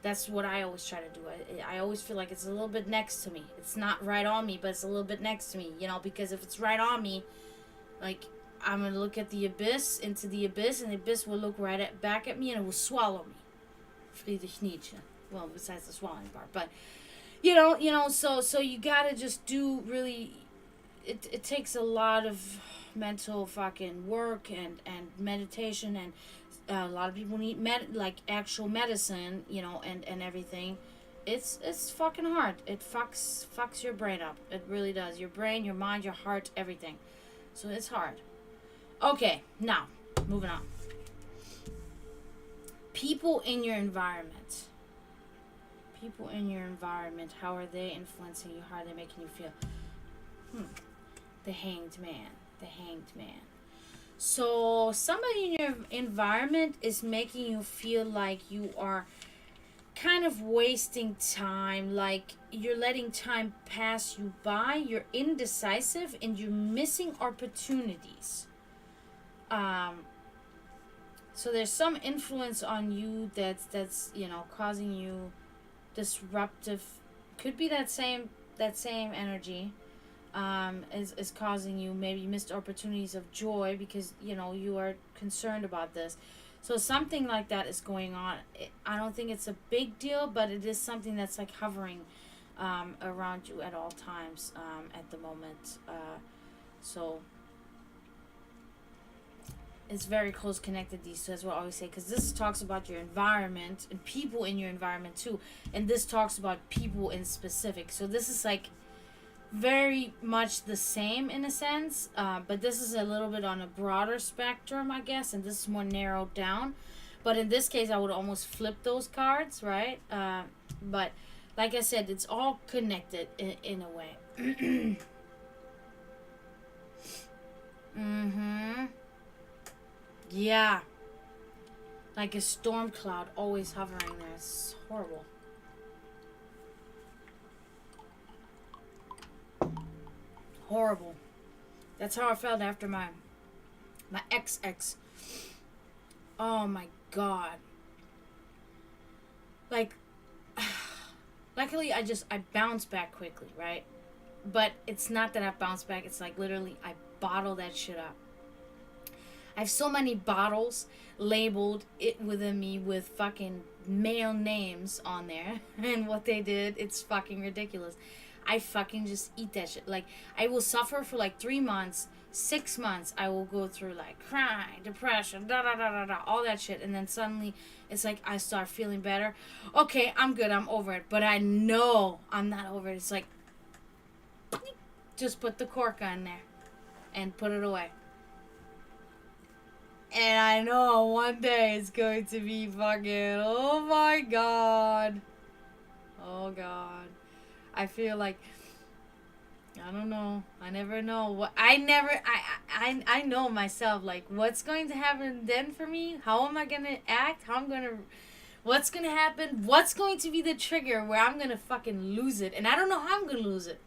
That's what I always try to do. I always feel like it's a little bit next to me. It's not right on me, but it's a little bit next to me, because if it's right on me, like, I'm gonna look at into the abyss, and the abyss will look back at me, and it will swallow me. Friedrich Nietzsche. Well, besides the swallowing part, but so you gotta just do really. It takes a lot of mental fucking work and meditation, and a lot of people need actual medicine, and everything. It's fucking hard. It fucks your brain up. It really does. Your brain, your mind, your heart, everything. So it's hard. Okay, now moving on. People in your environment. How are they influencing you? How are they making you feel? The Hanged Man. So somebody in your environment is making you feel like you are kind of wasting time, like you're letting time pass you by, you're indecisive, and you're missing opportunities. So there's some influence on you that's causing you disruptive, could be that same energy, is causing you maybe missed opportunities of joy because you are concerned about this. So something like that is going on. I don't think it's a big deal, but it is something that's like hovering around you at all times at the moment. So it's very close connected, these two, as we always say, because this talks about your environment and people in your environment too, and this talks about people in specific. So this is like very much the same in a sense, but this is a little bit on a broader spectrum, I guess, and this is more narrowed down. But in this case, I would almost flip those cards, right? But like I said, it's all connected in a way. Yeah. Like a storm cloud always hovering there. It's horrible. Horrible. That's how I felt after my ex. Oh my god. Like, luckily I bounced back quickly, right? But it's not that I bounced back. It's like literally I bottled that shit up. I have so many bottles labeled it within me with fucking male names on there. And what they did, it's fucking ridiculous. I fucking just eat that shit. Like, I will suffer for like 3 months, 6 months. I will go through like crying, depression, da da da da da, all that shit. And then suddenly it's like I start feeling better. Okay, I'm good. I'm over it. But I know I'm not over it. It's like, just put the cork on there and put it away. And I know one day it's going to be fucking, oh my god. Oh god. I feel like, I don't know. I never know. I know myself, like, what's going to happen then for me? How am I going to act? What's going to happen? What's going to be the trigger where I'm going to fucking lose it? And I don't know how I'm going to lose it.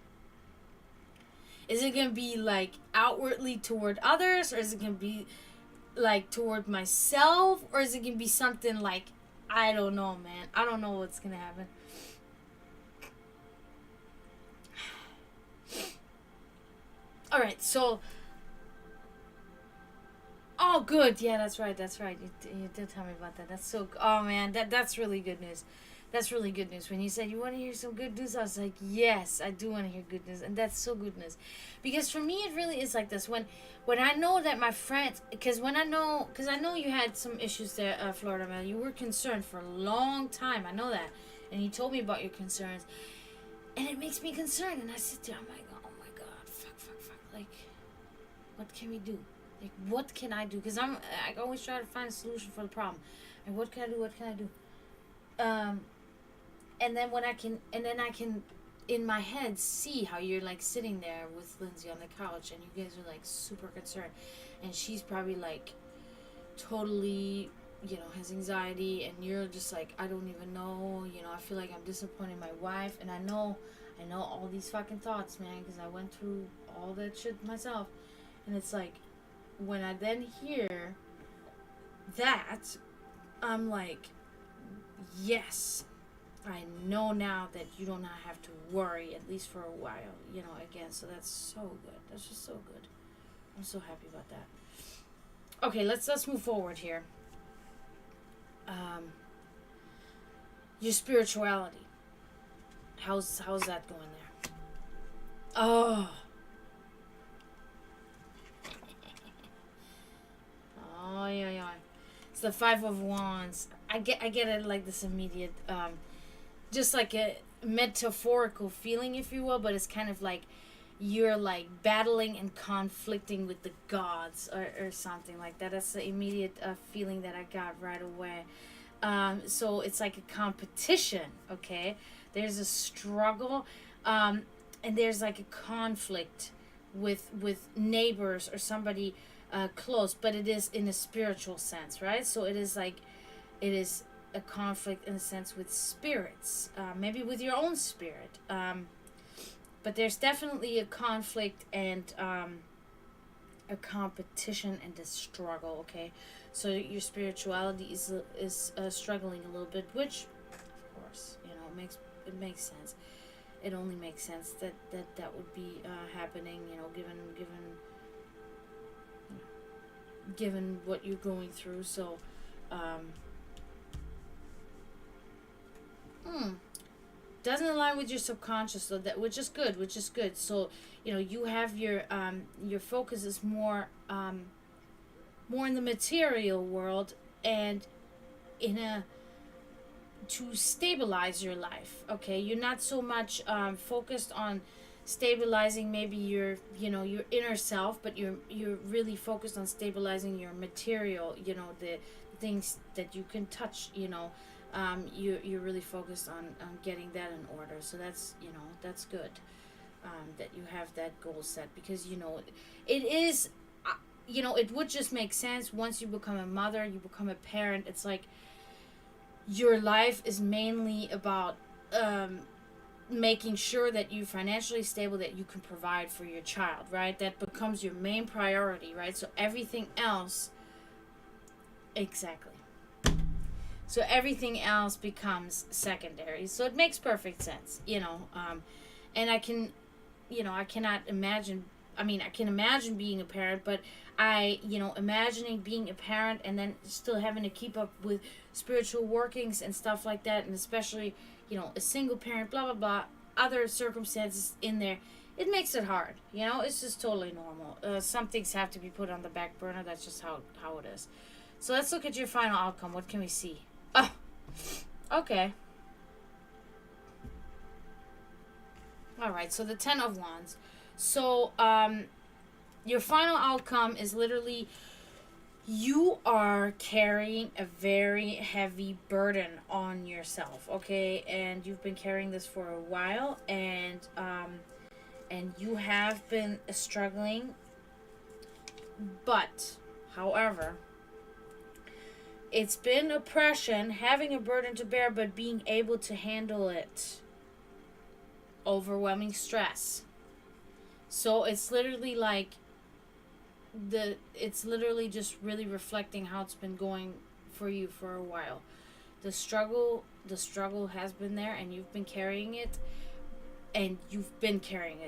Is it going to be, like, outwardly toward others? Or is it going to be like toward myself, or is it gonna be something like, I don't know, man. I don't know what's gonna happen. All right, so, oh, good. Yeah, that's right. You did tell me about that. That's so. Oh man, that's really good news. That's really good news. When you said you want to hear some good news, I was like, yes, I do want to hear good news, and that's so good news, because for me it really is like this. When I know that my friends, because I know you had some issues there, Florida man. You were concerned for a long time. I know that, and you told me about your concerns, and it makes me concerned. And I sit there, I'm like, oh my god, fuck. Like, what can we do? Like, what can I do? Because I always try to find a solution for the problem. And what can I do? What can I do? And then I can in my head see how you're like sitting there with Lindsay on the couch, and you guys are like super concerned, and she's probably like totally, has anxiety, and you're just like, I don't even know, I feel like I'm disappointing my wife, and I know all these fucking thoughts, man, because I went through all that shit myself. And it's like, when I then hear that, I'm like, yes, I know now that you do not have to worry, at least for a while, again. So that's so good. That's just so good. I'm so happy about that. Okay, let's move forward here. Your spirituality. How's that going there? Oh. Oh yeah. It's the Five of Wands. I get it like this immediate, just like a metaphorical feeling, if you will, but it's kind of like you're like battling and conflicting with the gods, or something like that. That's the immediate feeling that I got right away. So it's like a competition, okay? There's a struggle, and there's like a conflict with neighbors or somebody close, but it is in a spiritual sense, right? So it is a conflict in a sense with spirits, maybe with your own spirit, but there's definitely a conflict and a competition and a struggle, okay? So your spirituality is struggling a little bit, which of course, it makes sense. It only makes sense that would be happening, given what you're going through. So doesn't align with your subconscious, though, which is good. So you have your focus is more in the material world, and to stabilize your life, okay? You're not so much focused on stabilizing maybe your inner self, but you're really focused on stabilizing your material, the things that you can touch, you're really focused on getting that in order. So that's good, that you have that goal set, because it is, it would just make sense once you become a mother, you become a parent. It's like your life is mainly about making sure that you're financially stable, that you can provide for your child, right? That becomes your main priority, right? So everything else, exactly. So everything else becomes secondary. So it makes perfect sense, and I can, I cannot imagine. I mean, I can imagine being a parent, but imagining being a parent and then still having to keep up with spiritual workings and stuff like that, and especially, a single parent, blah, blah, blah, other circumstances in there, it makes it hard. It's just totally normal. Some things have to be put on the back burner. That's just how it is. So let's look at your final outcome. What can we see? Oh, okay. All right, so the 10 of Wands. So, your final outcome is literally you are carrying a very heavy burden on yourself, okay? And you've been carrying this for a while, and you have been struggling. But, however, it's been oppression, having a burden to bear, but being able to handle it. Overwhelming stress. So it's literally like it's literally just really reflecting how it's been going for you for a while. The struggle has been there, and you've been carrying it,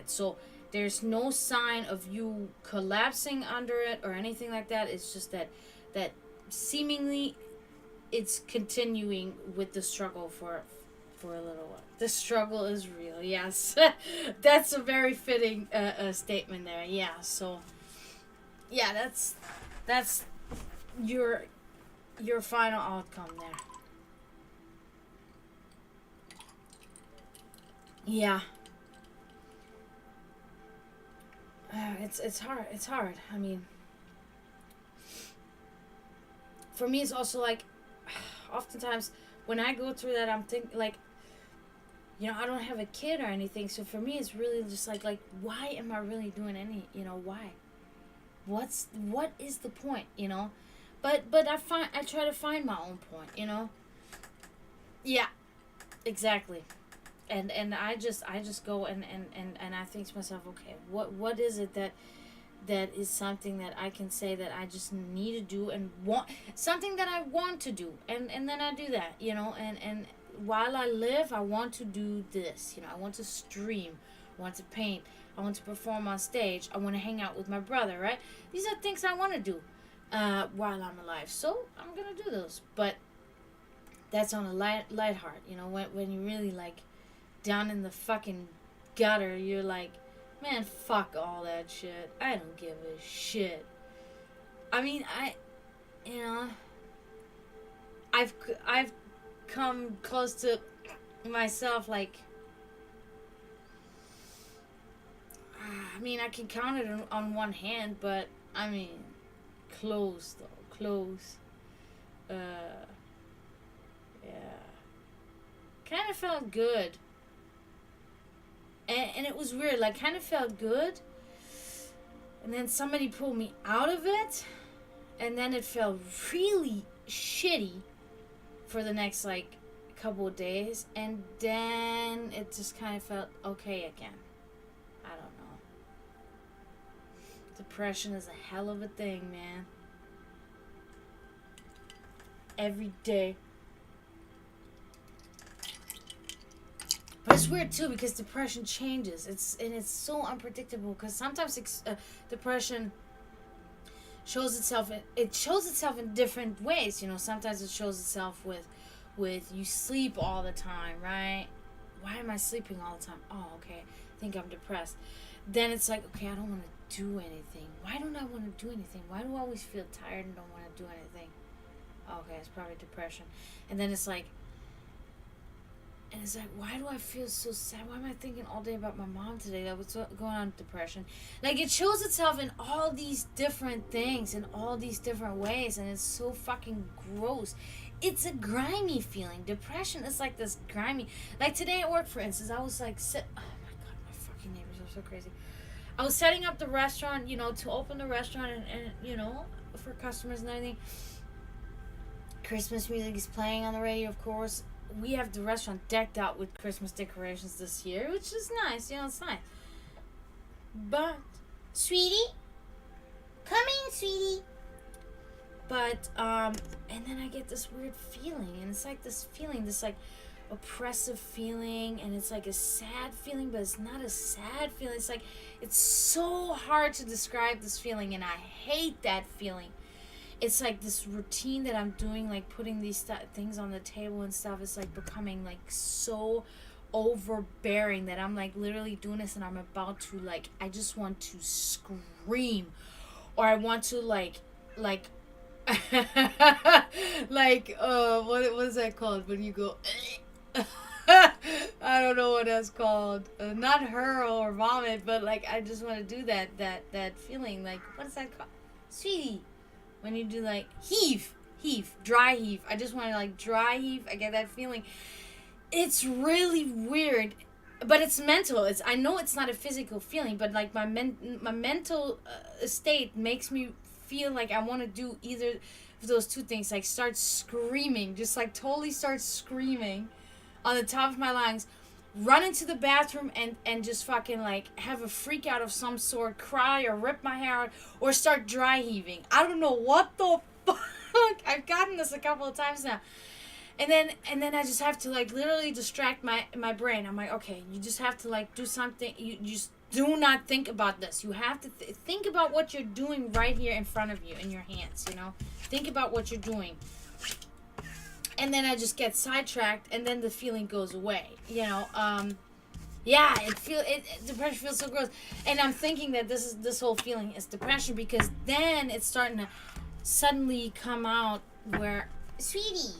so there's no sign of you collapsing under it or anything like that. It's just that seemingly it's continuing with the struggle for a little while. The struggle is real, yes. That's a very fitting statement there. Yeah, so yeah, that's your final outcome there. Yeah. It's hard. I mean, for me it's also like oftentimes when I go through that, I'm thinking like, I don't have a kid or anything, so for me it's really just like why am I really doing any, why? What is the point, But I try to find my own point, Yeah, exactly. And I just go and I think to myself, okay, what is it that is something that I can say that I just need to do and want, something that I want to do, and then I do that, and while I live, I want to do this, I want to stream, I want to paint, I want to perform on stage, I want to hang out with my brother, right? These are things I want to do while I'm alive, so I'm gonna do those. But that's on a light heart, when you really like down in the fucking gutter, you're like, man, fuck all that shit. I don't give a shit. I mean, I've come close to myself, like, I mean, I can count it on one hand, but, I mean, close, though. Close. Yeah. Kind of felt good. And it was weird, like, kind of felt good, and then somebody pulled me out of it, and then it felt really shitty for the next, like, couple of days, and then it just kind of felt okay again. I don't know. Depression is a hell of a thing, man. Every day. But it's weird too, because depression changes. It's so unpredictable, because sometimes depression shows itself in different ways. Sometimes it shows itself with you sleep all the time, right? Why am I sleeping all the time? Oh, okay, I think I'm depressed. Then it's like, okay, I don't want to do anything. Why don't I want to do anything? Why do I always feel tired and don't want to do anything? Okay, it's probably depression. And then it's like, why do I feel so sad? Why am I thinking all day about my mom today? That was going on with depression. Like, it shows itself in all these different things, in all these different ways, and it's so fucking gross. It's a grimy feeling. Depression is like this grimy. Like, today at work, for instance, I was like, oh my god, my fucking neighbors are so crazy. I was setting up the restaurant, to open the restaurant and for customers and everything. Christmas music is playing on the radio, of course. we have the restaurant decked out with Christmas decorations this year, which is nice. It's nice. But, Sweetie? Come in, sweetie. But, and then I get this weird feeling, and it's like this feeling, this like oppressive feeling, and it's like a sad feeling, but it's not a sad feeling. It's like, it's so hard to describe this feeling, and I hate that feeling. It's like this routine that I'm doing, like putting these things on the table and stuff, is like becoming like so overbearing that I'm like literally doing this, and I'm about to like, I just want to scream, or I want to like like what was that called when you go I don't know what that's called, not hurl or vomit, but like I just want to do that feeling, like what is that called, sweetie, when you do like heave, dry heave. I just want to like dry heave. I get that feeling. It's really weird, but it's mental. I know it's not a physical feeling, but like my mental state makes me feel like I want to do either of those two things, like start screaming, just like totally start screaming on the top of my lungs, run into the bathroom and just fucking like have a freak out of some sort, cry or rip my hair out or start dry heaving. I don't know what the fuck. I've gotten this a couple of times now. And then I just have to like literally distract my brain. I'm like, okay, you just have to like do something. You just do not think about this. You have to think about what you're doing right here in front of you in your hands, Think about what you're doing. And then I just get sidetracked, and then the feeling goes away, Yeah, depression feels so gross. And I'm thinking that this whole feeling is depression, because then it's starting to suddenly come out where, Sweetie,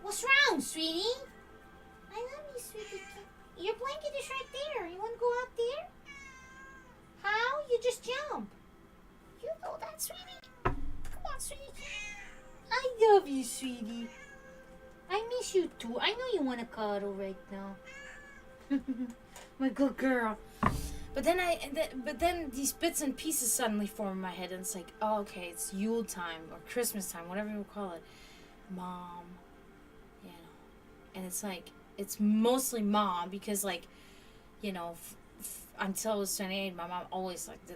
what's wrong, sweetie? I love you, sweetie. Your blanket is right there. You want to go out there? How? You just jump. You know that, sweetie. Come on, sweetie. I love you, sweetie. I miss you too. I know you want to cuddle right now. My good girl. But then these bits and pieces suddenly form in my head, and it's like, oh, okay, it's Yule time or Christmas time, whatever you call it. Mom, and it's like, it's mostly mom, because like, until I was 28, my mom always like the,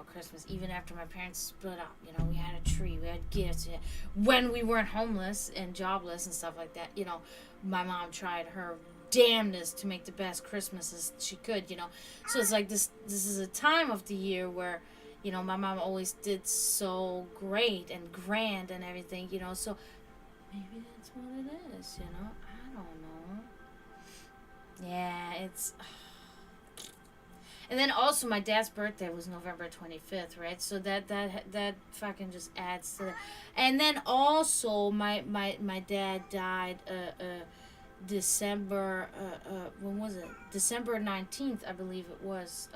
Christmas, even after my parents split up, we had a tree, we had gifts, when we weren't homeless and jobless and stuff like that, my mom tried her damnedest to make the best Christmases she could, so it's like this is a time of the year where, my mom always did so great and grand and everything, so maybe that's what it is, I don't know. Yeah, it's... And then also my dad's birthday was November 25th, right? So that fucking just adds to that. And then also my dad died December when was it? December 19th, I believe it was.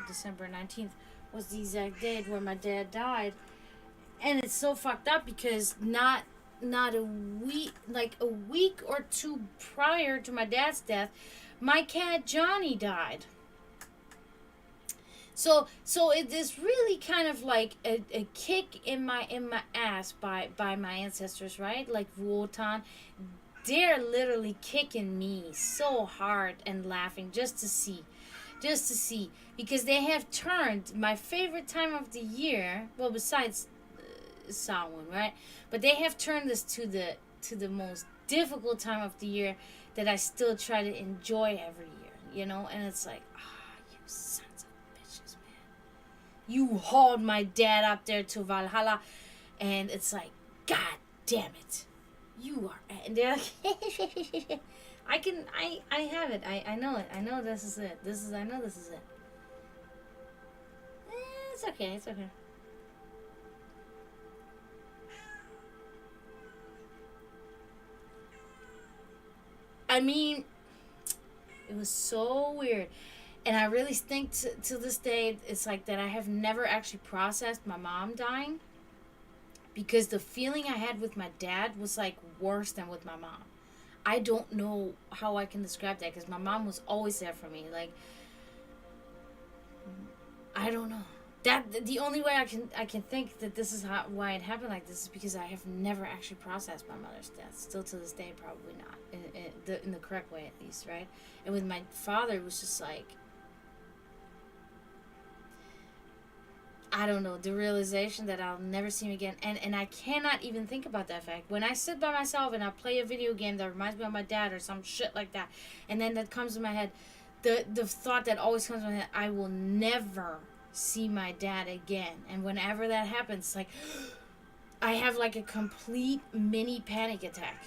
December 19th was the exact date where my dad died. And it's so fucked up because not a week or two prior to my dad's death, my cat Johnny died. So it is really kind of like a kick in my ass by my ancestors, right? Like Wotan, they're literally kicking me so hard and laughing just to see, because they have turned my favorite time of the year, well, besides Samhain, right? But they have turned this to the most difficult time of the year that I still try to enjoy every year, And it's like, you sons of bitches, man. You hauled my dad up there to Valhalla, and it's like, God damn it. You are, and they're like, I have it. I know it. I know this is it. I know this is it. It's okay. I mean, it was so weird. And I really think to this day, it's like that I have never actually processed my mom dying. Because the feeling I had with my dad was like worse than with my mom. I don't know how I can describe that, because my mom was always there for me. Like, I don't know. that the only way I can think that this is why it happened like this is because I have never actually processed my mother's death. Still to this day, probably not in the correct way, at least, right? And with my father, it was just like, I don't know, the realization that I'll never see him again. And I cannot even think about that fact. When I sit by myself and I play a video game that reminds me of my dad or some shit like that, and then that comes to my head, the thought that always comes to my head, I will never see my dad again. And whenever that happens, like, I have like a complete mini panic attack.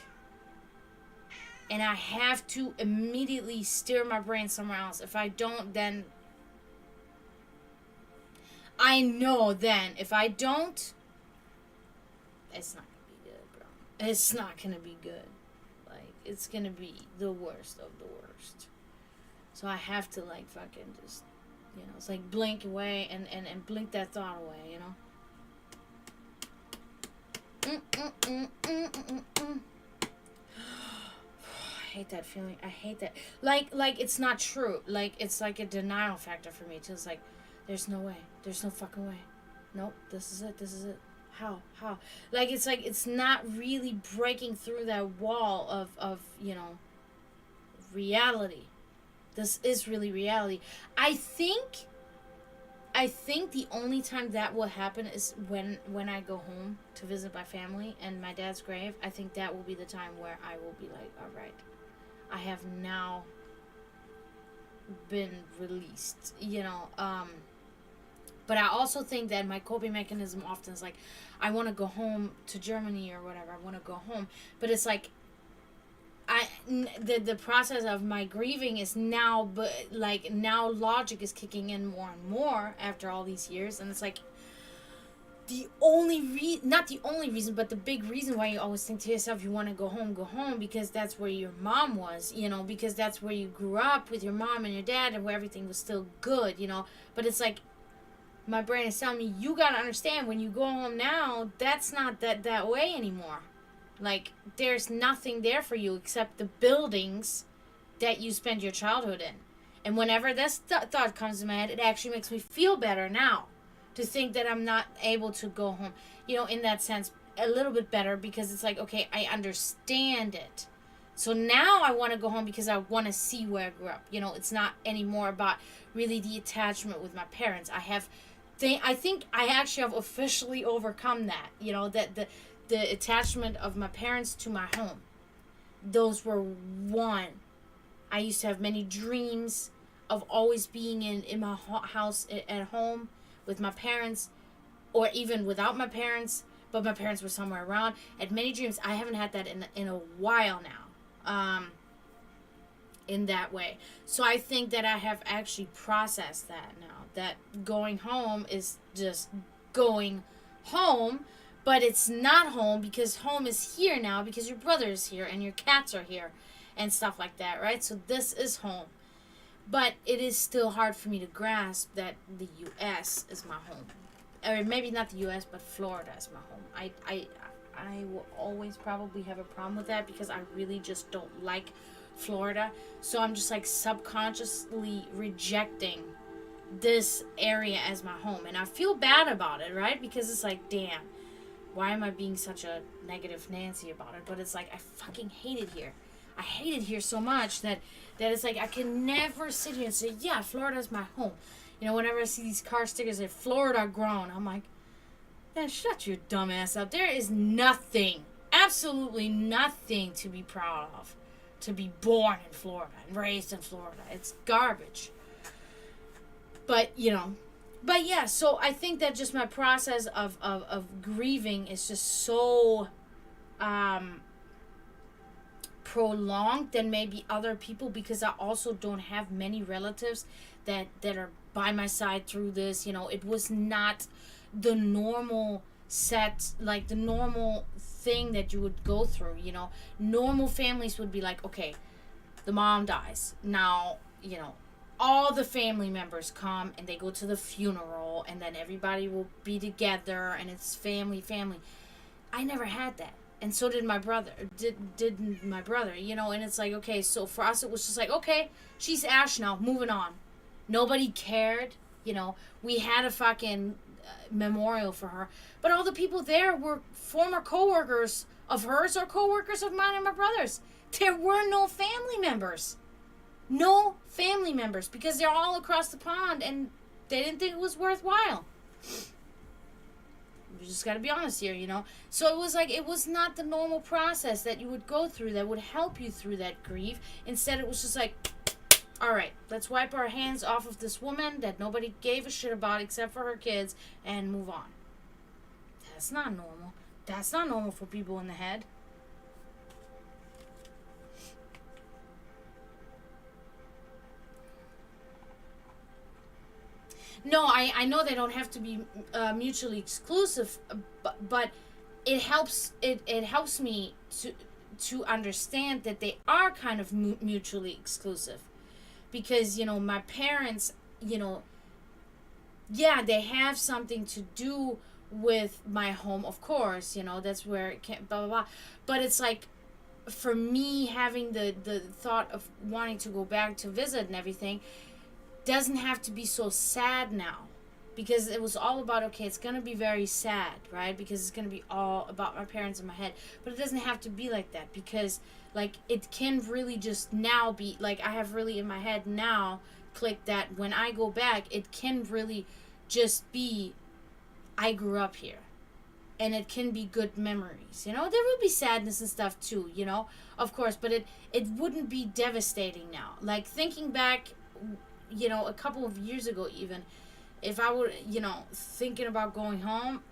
And I have to immediately steer my brain somewhere else. If I don't, then I know then if I don't, it's not gonna be good, bro. It's not gonna be good. Like, it's gonna be the worst of the worst. So I have to, like, fucking just, you know, it's like blink away and blink that thought away, you know? I hate that feeling. I hate that. Like it's not true. Like, it's like a denial factor for me. Just like, there's no way. There's no fucking way. Nope. This is it. This is it. How? Like, it's not really breaking through that wall of, you know, reality. This is really reality. I think the only time that will happen is when I go home to visit my family and my dad's grave. I think that will be the time where I will be like, all right, I have now been released, you know. But I also think that my coping mechanism often is like, I want to go home to Germany or whatever. I want to go home. But it's like, the process of my grieving is now, but like now logic is kicking in more and more after all these years. And it's like, not the only reason, but the big reason why you always think to yourself, you want to go home, because that's where your mom was, you know, because that's where you grew up with your mom and your dad and where everything was still good, you know. But it's like, my brain is telling me, you gotta understand, when you go home now, that's not that way anymore. Like, there's nothing there for you except the buildings that you spent your childhood in. And whenever this thought comes to my head, it actually makes me feel better now to think that I'm not able to go home. You know, in that sense, a little bit better, because it's like, okay, I understand it. So now I want to go home because I want to see where I grew up. You know, it's not anymore about really the attachment with my parents. I think I actually have officially overcome that. You know, that the attachment of my parents to my home. Those were one. I used to have many dreams of always being in my house at home with my parents, or even without my parents, but my parents were somewhere around. I had many dreams. I haven't had that in a while now, in that way. So I think that I have actually processed that now, that going home is just going home. But it's not home, because home is here now, because your brother is here and your cats are here and stuff like that, right? So this is home. But it is still hard for me to grasp that the U.S. is my home. Or maybe not the U.S., but Florida is my home. I will always probably have a problem with that, because I really just don't like Florida. So I'm just like subconsciously rejecting this area as my home. And I feel bad about it, right? Because it's like, damn. Why am I being such a negative Nancy about it? But it's like, I fucking hate it here. I hate it here so much that it's like, I can never sit here and say, yeah, Florida's my home. You know, whenever I see these car stickers that Florida grown, I'm like, man, shut your dumb ass up. There is nothing, absolutely nothing to be proud of, to be born in Florida and raised in Florida. It's garbage. But, you know. But yeah, so I think that just my process of grieving is just so prolonged than maybe other people, because I also don't have many relatives that are by my side through this. You know, it was not the normal like the normal thing that you would go through, you know. Normal families would be like, okay, the mom dies. Now, you know, all the family members come and they go to the funeral, and then everybody will be together and it's family. I never had that. And so did my brother, did my brother, you know. And it's like, okay, so for us it was just like, okay, she's Ash now, moving on. Nobody cared, You know, we had a fucking memorial for her. But all the people there were former co-workers of hers or co-workers of mine and my brother's. There were no family members. No family members, because they're all across the pond and they didn't think it was worthwhile. You just got to be honest here, you know. So it was like, it was not the normal process that you would go through that would help you through that grief. Instead, it was just like, all right, let's wipe our hands off of this woman that nobody gave a shit about except for her kids and move on. That's not normal. That's not normal for people in the head. No, I know they don't have to be mutually exclusive, but it helps me to understand that they are kind of mutually exclusive, because, you know, my parents, you know, yeah, they have something to do with my home, of course, you know, that's where it can blah blah blah, but it's like, for me, having the thought of wanting to go back to visit and everything doesn't have to be so sad now, because it was all about, okay, it's going to be very sad, right, because it's going to be all about my parents in my head, but it doesn't have to be like that, because, like, it can really just now be, like, I have really in my head now clicked that when I go back, it can really just be, I grew up here, and it can be good memories, you know. There will be sadness and stuff too, you know, of course, but it wouldn't be devastating now. Like, thinking back, you know, a couple of years ago even, if I were, you know, thinking about going home,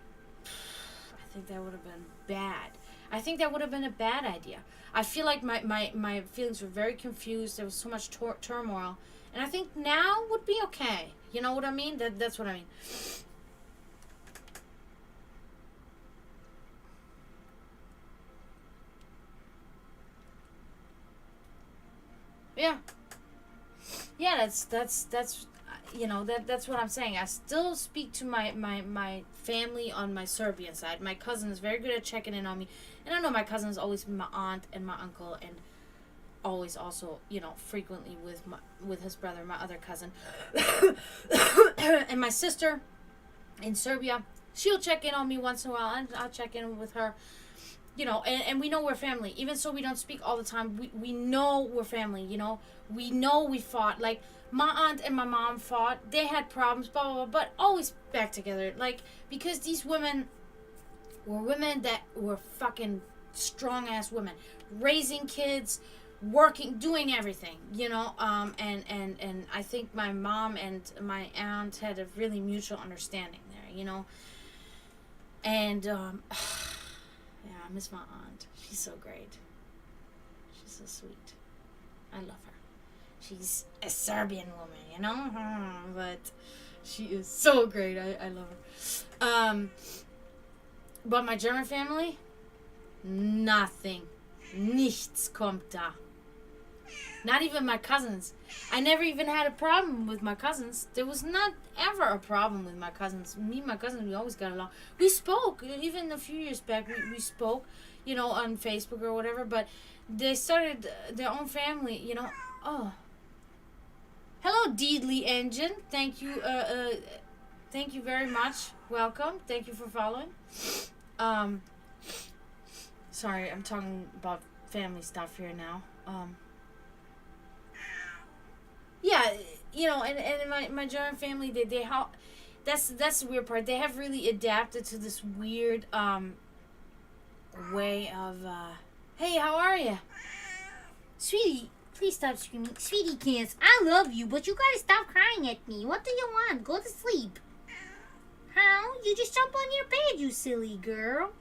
I think that would have been bad. I think that would have been a bad idea. I feel like my feelings were very confused. There was so much turmoil. And I think now would be okay. You know what I mean? That's what I mean. Yeah. Yeah, that's you know, that's what I'm saying. I still speak to my family on my Serbian side. My cousin is very good at checking in on me, and I know my cousin has always been my aunt and my uncle, and always also, you know, frequently with his brother, my other cousin, and my sister in Serbia. She'll check in on me once in a while, and I'll check in with her. You know, and we know we're family. Even so we don't speak all the time, we know we're family, you know. We know we fought. Like, my aunt and my mom fought. They had problems, blah, blah, blah, but always back together. Like, because these women were women that were fucking strong-ass women. Raising kids, working, doing everything, you know. And I think my mom and my aunt had a really mutual understanding there, you know. And, yeah, I miss my aunt. She's so great. She's so sweet. I love her. She's a Serbian woman, you know? But she is so great. I love her. But my German family, nothing. Nichts kommt da. Not even my cousins. I never even had a problem with my cousins. There was not ever a problem with my cousins. Me and my cousins, we always got along. We spoke. Even a few years back, we spoke, you know, on Facebook or whatever. But they started their own family, you know. Oh. Hello, Deedly Engine. Thank you. Thank you very much. Welcome. Thank you for following. Sorry, I'm talking about family stuff here now. Yeah, you know, and in my German family, they how, that's the weird part. They have really adapted to this weird way of hey, how are you, sweetie? Please stop screaming, sweetie. Can't. I love you, but you gotta stop crying at me. What do you want? Go to sleep. How? You just jump on your bed, you silly girl.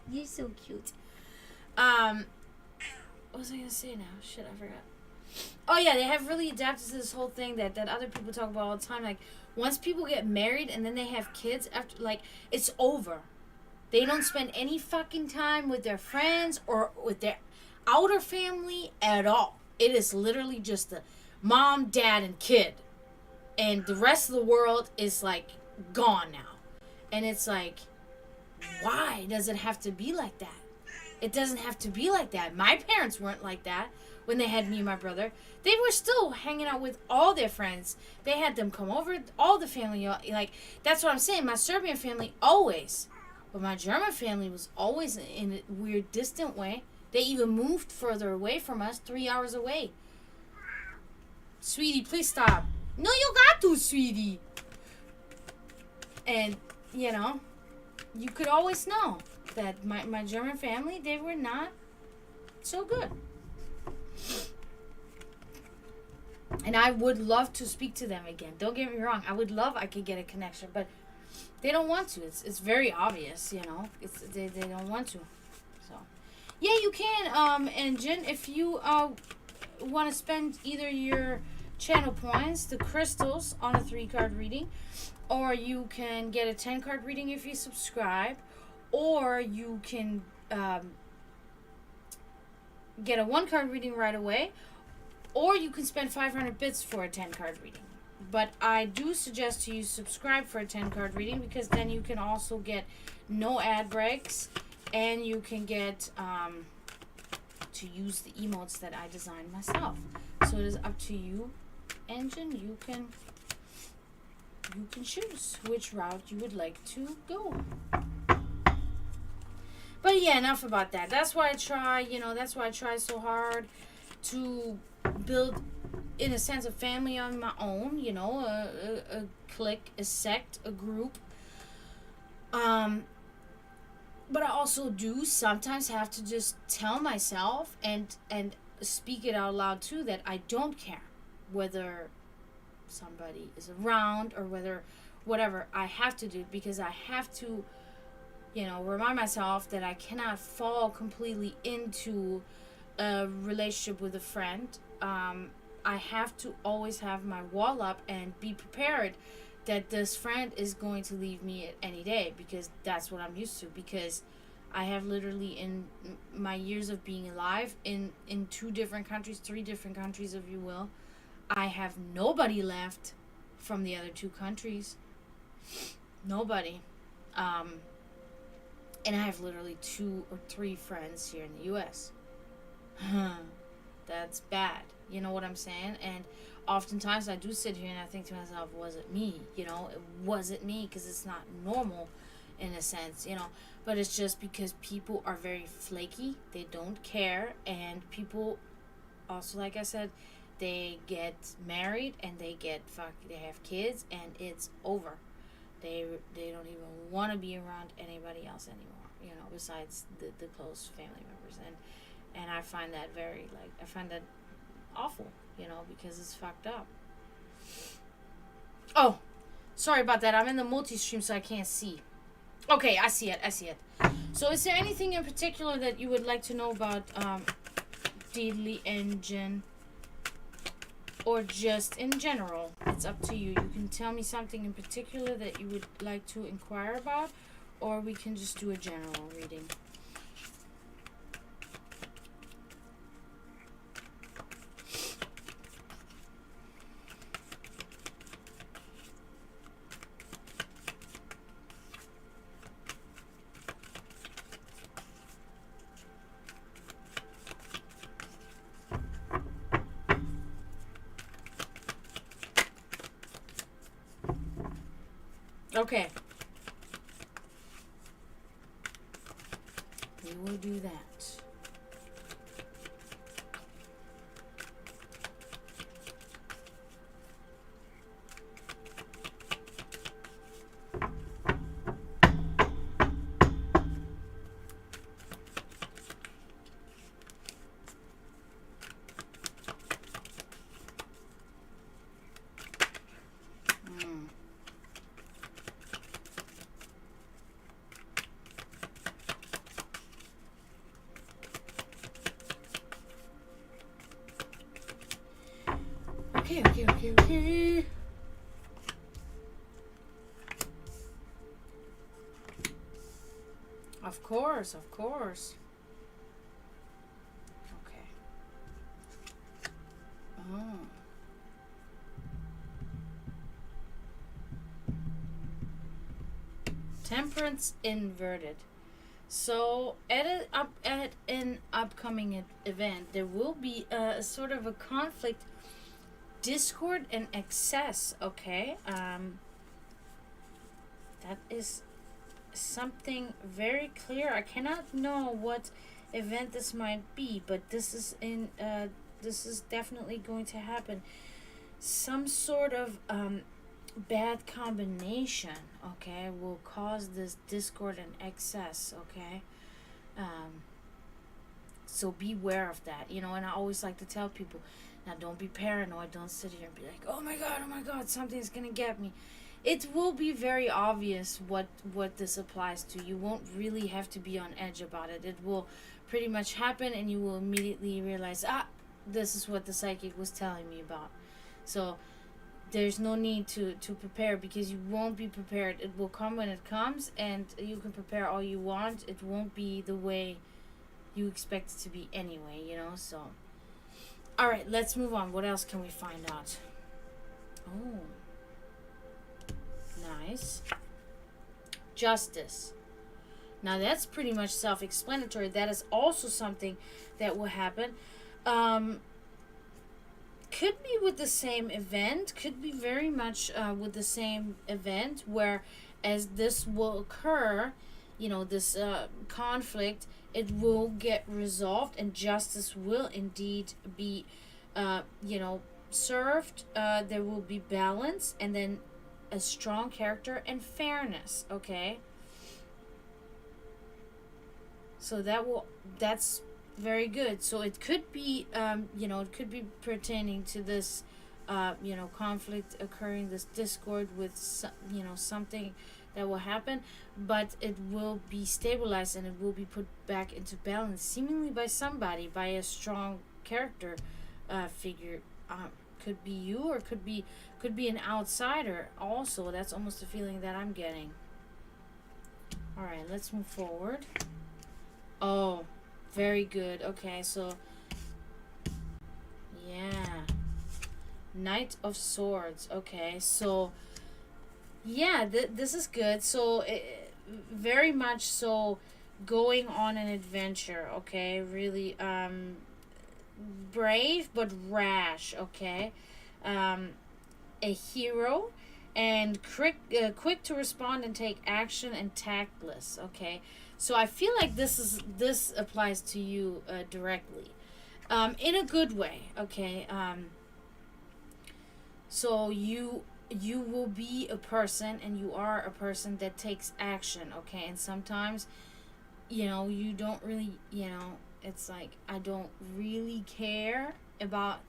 You're so cute. What was I gonna say now? Shit, I forgot. Oh yeah, they have really adapted to this whole thing that other people talk about all the time. Like, once people get married and then they have kids, after, like, it's over. They don't spend any fucking time with their friends or with their outer family at all. It is literally just the mom, dad, and kid. And the rest of the world is, like, gone now. And it's like, why does it have to be like that? It doesn't have to be like that. My parents weren't like that. when they had me and my brother, they were still hanging out with all their friends. They had them come over, all the family. Like, that's what I'm saying. My Serbian family always. But my German family was always in a weird, distant way. They even moved further away from us, 3 hours away. Sweetie, please stop. No, you got to, sweetie. And, you know, you could always know that my German family, they were not so good. And I would love to speak to them again. Don't get me wrong. I could get a connection, but they don't want to. It's very obvious, you know. They don't want to. So, yeah, you can. And Jen, if you want to spend either your channel points, the crystals on a 3-card reading, or you can get a 10-card reading if you subscribe, or you can get a 1-card reading right away, or you can spend 500 bits for a 10-card reading. But I do suggest you subscribe for a 10-card reading, because then you can also get no ad breaks, and you can get to use the emotes that I designed myself. So it is up to you, Engine. You can choose which route you would like to go. But yeah, enough about that. That's why I try so hard to build, in a sense, a family on my own, you know, a clique, a sect, a group. But I also do sometimes have to just tell myself and speak it out loud too, that I don't care whether somebody is around or whatever. I have to do it because I have to, you know, remind myself that I cannot fall completely into a relationship with a friend. I have to always have my wall up and be prepared that this friend is going to leave me at any day, because that's what I'm used to. Because I have literally, in my years of being alive, in 2 different countries, 3 different countries, if you will, I have nobody left from the other 2 countries. Nobody. And I have literally 2 or 3 friends here in the U.S. That's bad. You know what I'm saying? And oftentimes I do sit here and I think to myself, was it me? You know, was it me? Because it's not normal in a sense, you know. But it's just because people are very flaky. They don't care. And people also, like I said, they get married and they have kids and it's over. They don't even want to be around anybody else anymore, you know, besides the close family members. And I find that I find that awful, you know, because it's fucked up. Oh, sorry about that. I'm in the multi-stream, so I can't see. Okay, I see it. So is there anything in particular that you would like to know about Deedly Engine? Or just in general? It's up to you. You can tell me something in particular that you would like to inquire about, or we can just do a general reading. Okay. We will do that. Okay. Of course. Okay. Oh. Temperance inverted. So at an upcoming event, there will be a sort of a conflict, discord, and excess. Okay, that is something very clear. I cannot know what event this might be, but this is in. This is definitely going to happen. Some sort of bad combination, okay, will cause this discord and excess, okay. um so beware of that, and I always like to tell people, now don't be paranoid, don't sit here and be like, oh my god, something's gonna get me. It will be very obvious what this applies to. You won't really have to be on edge about it. It will pretty much happen, and you will immediately realize, this is what the psychic was telling me about. So there's no need to prepare, because you won't be prepared. It will come when it comes, and you can prepare all you want. It won't be the way you expect it to be anyway, so. Alright, let's move on. What else can we find out? Oh. Nice. Justice. Now that's pretty much self-explanatory. That is also something that will happen. Could be with the same event, could be very much with the same event, where as this will occur, this conflict, it will get resolved, and justice will indeed be served. There will be balance, and then a strong character and fairness, okay. So that's very good. So it could be, it could be pertaining to this, conflict occurring, this discord with, something that will happen, but it will be stabilized, and it will be put back into balance, seemingly by somebody, by a strong character figure. Could be you, or could be an outsider also. That's almost the feeling that I'm getting. All right, let's move forward. Oh, very good. Okay, so yeah, Knight of Swords. Okay, so yeah, this is good. So very much so, going on an adventure. Okay, really brave but rash. Okay, a hero, and quick to respond and take action, and tactless. Okay, so I feel like this applies to you directly, in a good way. Okay, so you will be a person, and you are a person that takes action. Okay, and sometimes, you don't really, it's like, I don't really care about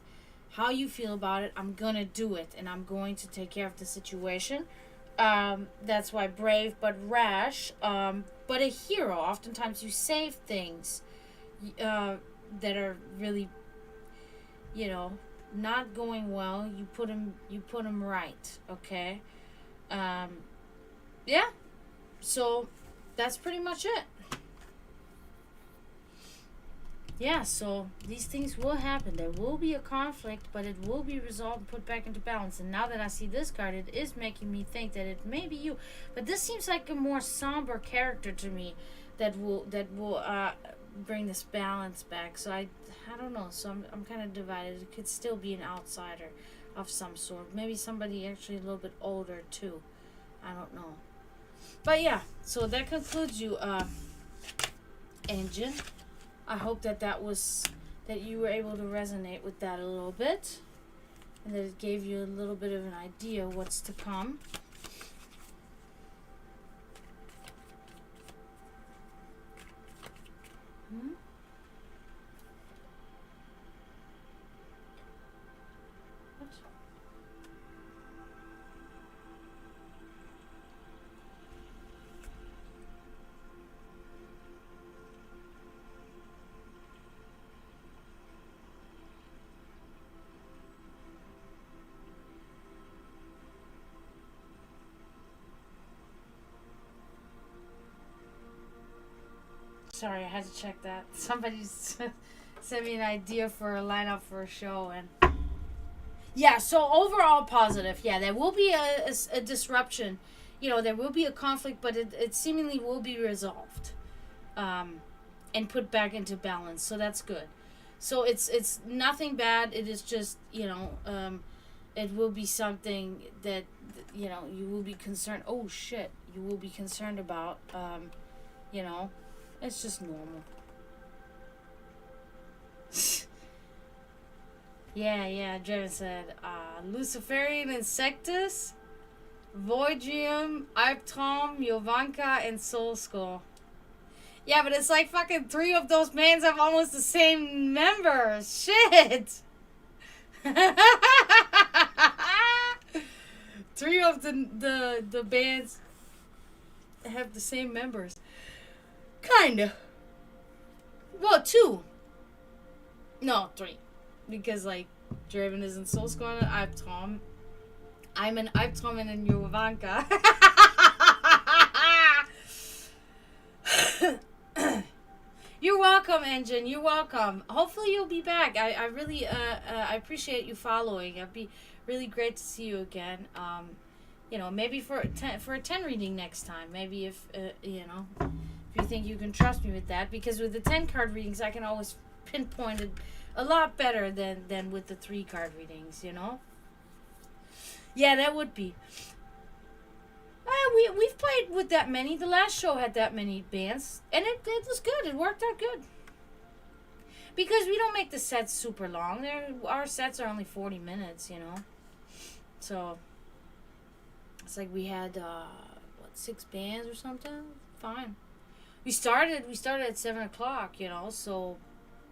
how you feel about it. I'm gonna do it, and I'm going to take care of the situation. That's why brave but rash. But a hero, oftentimes you save things that are really, not going well. You put them right. Okay. Yeah. So that's pretty much it. Yeah, so these things will happen. There will be a conflict, but it will be resolved and put back into balance. And now that I see this card, it is making me think that it may be you. But this seems like a more somber character to me that will bring this balance back. So I don't know. So I'm kind of divided. It could still be an outsider of some sort. Maybe somebody actually a little bit older too. I don't know. But yeah, so that concludes you, Engine. I hope that you were able to resonate with that a little bit, and that it gave you a little bit of an idea of what's to come. What? Sorry, I had to check that. Somebody sent me an idea for a lineup for a show, and yeah. So overall positive. Yeah, there will be a disruption. There will be a conflict, but it seemingly will be resolved. and put back into balance. So that's good. So it's nothing bad. It is just, it will be something that, you will be concerned. Oh shit, you will be concerned about. It's just normal. Yeah. Draven said, Luciferian Insectus, Voidium, Albtraum, Jovanka, and Soul Skull. Yeah, but it's like fucking 3 of those bands have almost the same members. Shit. 3 of the bands have the same members. Kinda. Well, 2. No, 3. Because, like, Draven is in Soul Skull and Albtraum. I'm an Albtraum and in Jovanka. You're welcome, Engine. You're welcome. Hopefully you'll be back. I really I appreciate you following. It'd be really great to see you again. Maybe for a 10 reading next time. Maybe if you think you can trust me with that, because with the 10 card readings I can always pinpoint it a lot better than with the 3 card readings. Yeah, that would be. We've played with that many. The last show had that many bands, and it was good. It worked out good. Because we don't make the sets super long. Our sets are only 40 minutes, So, it's like we had, 6 bands or something? Fine. We started at 7 o'clock, so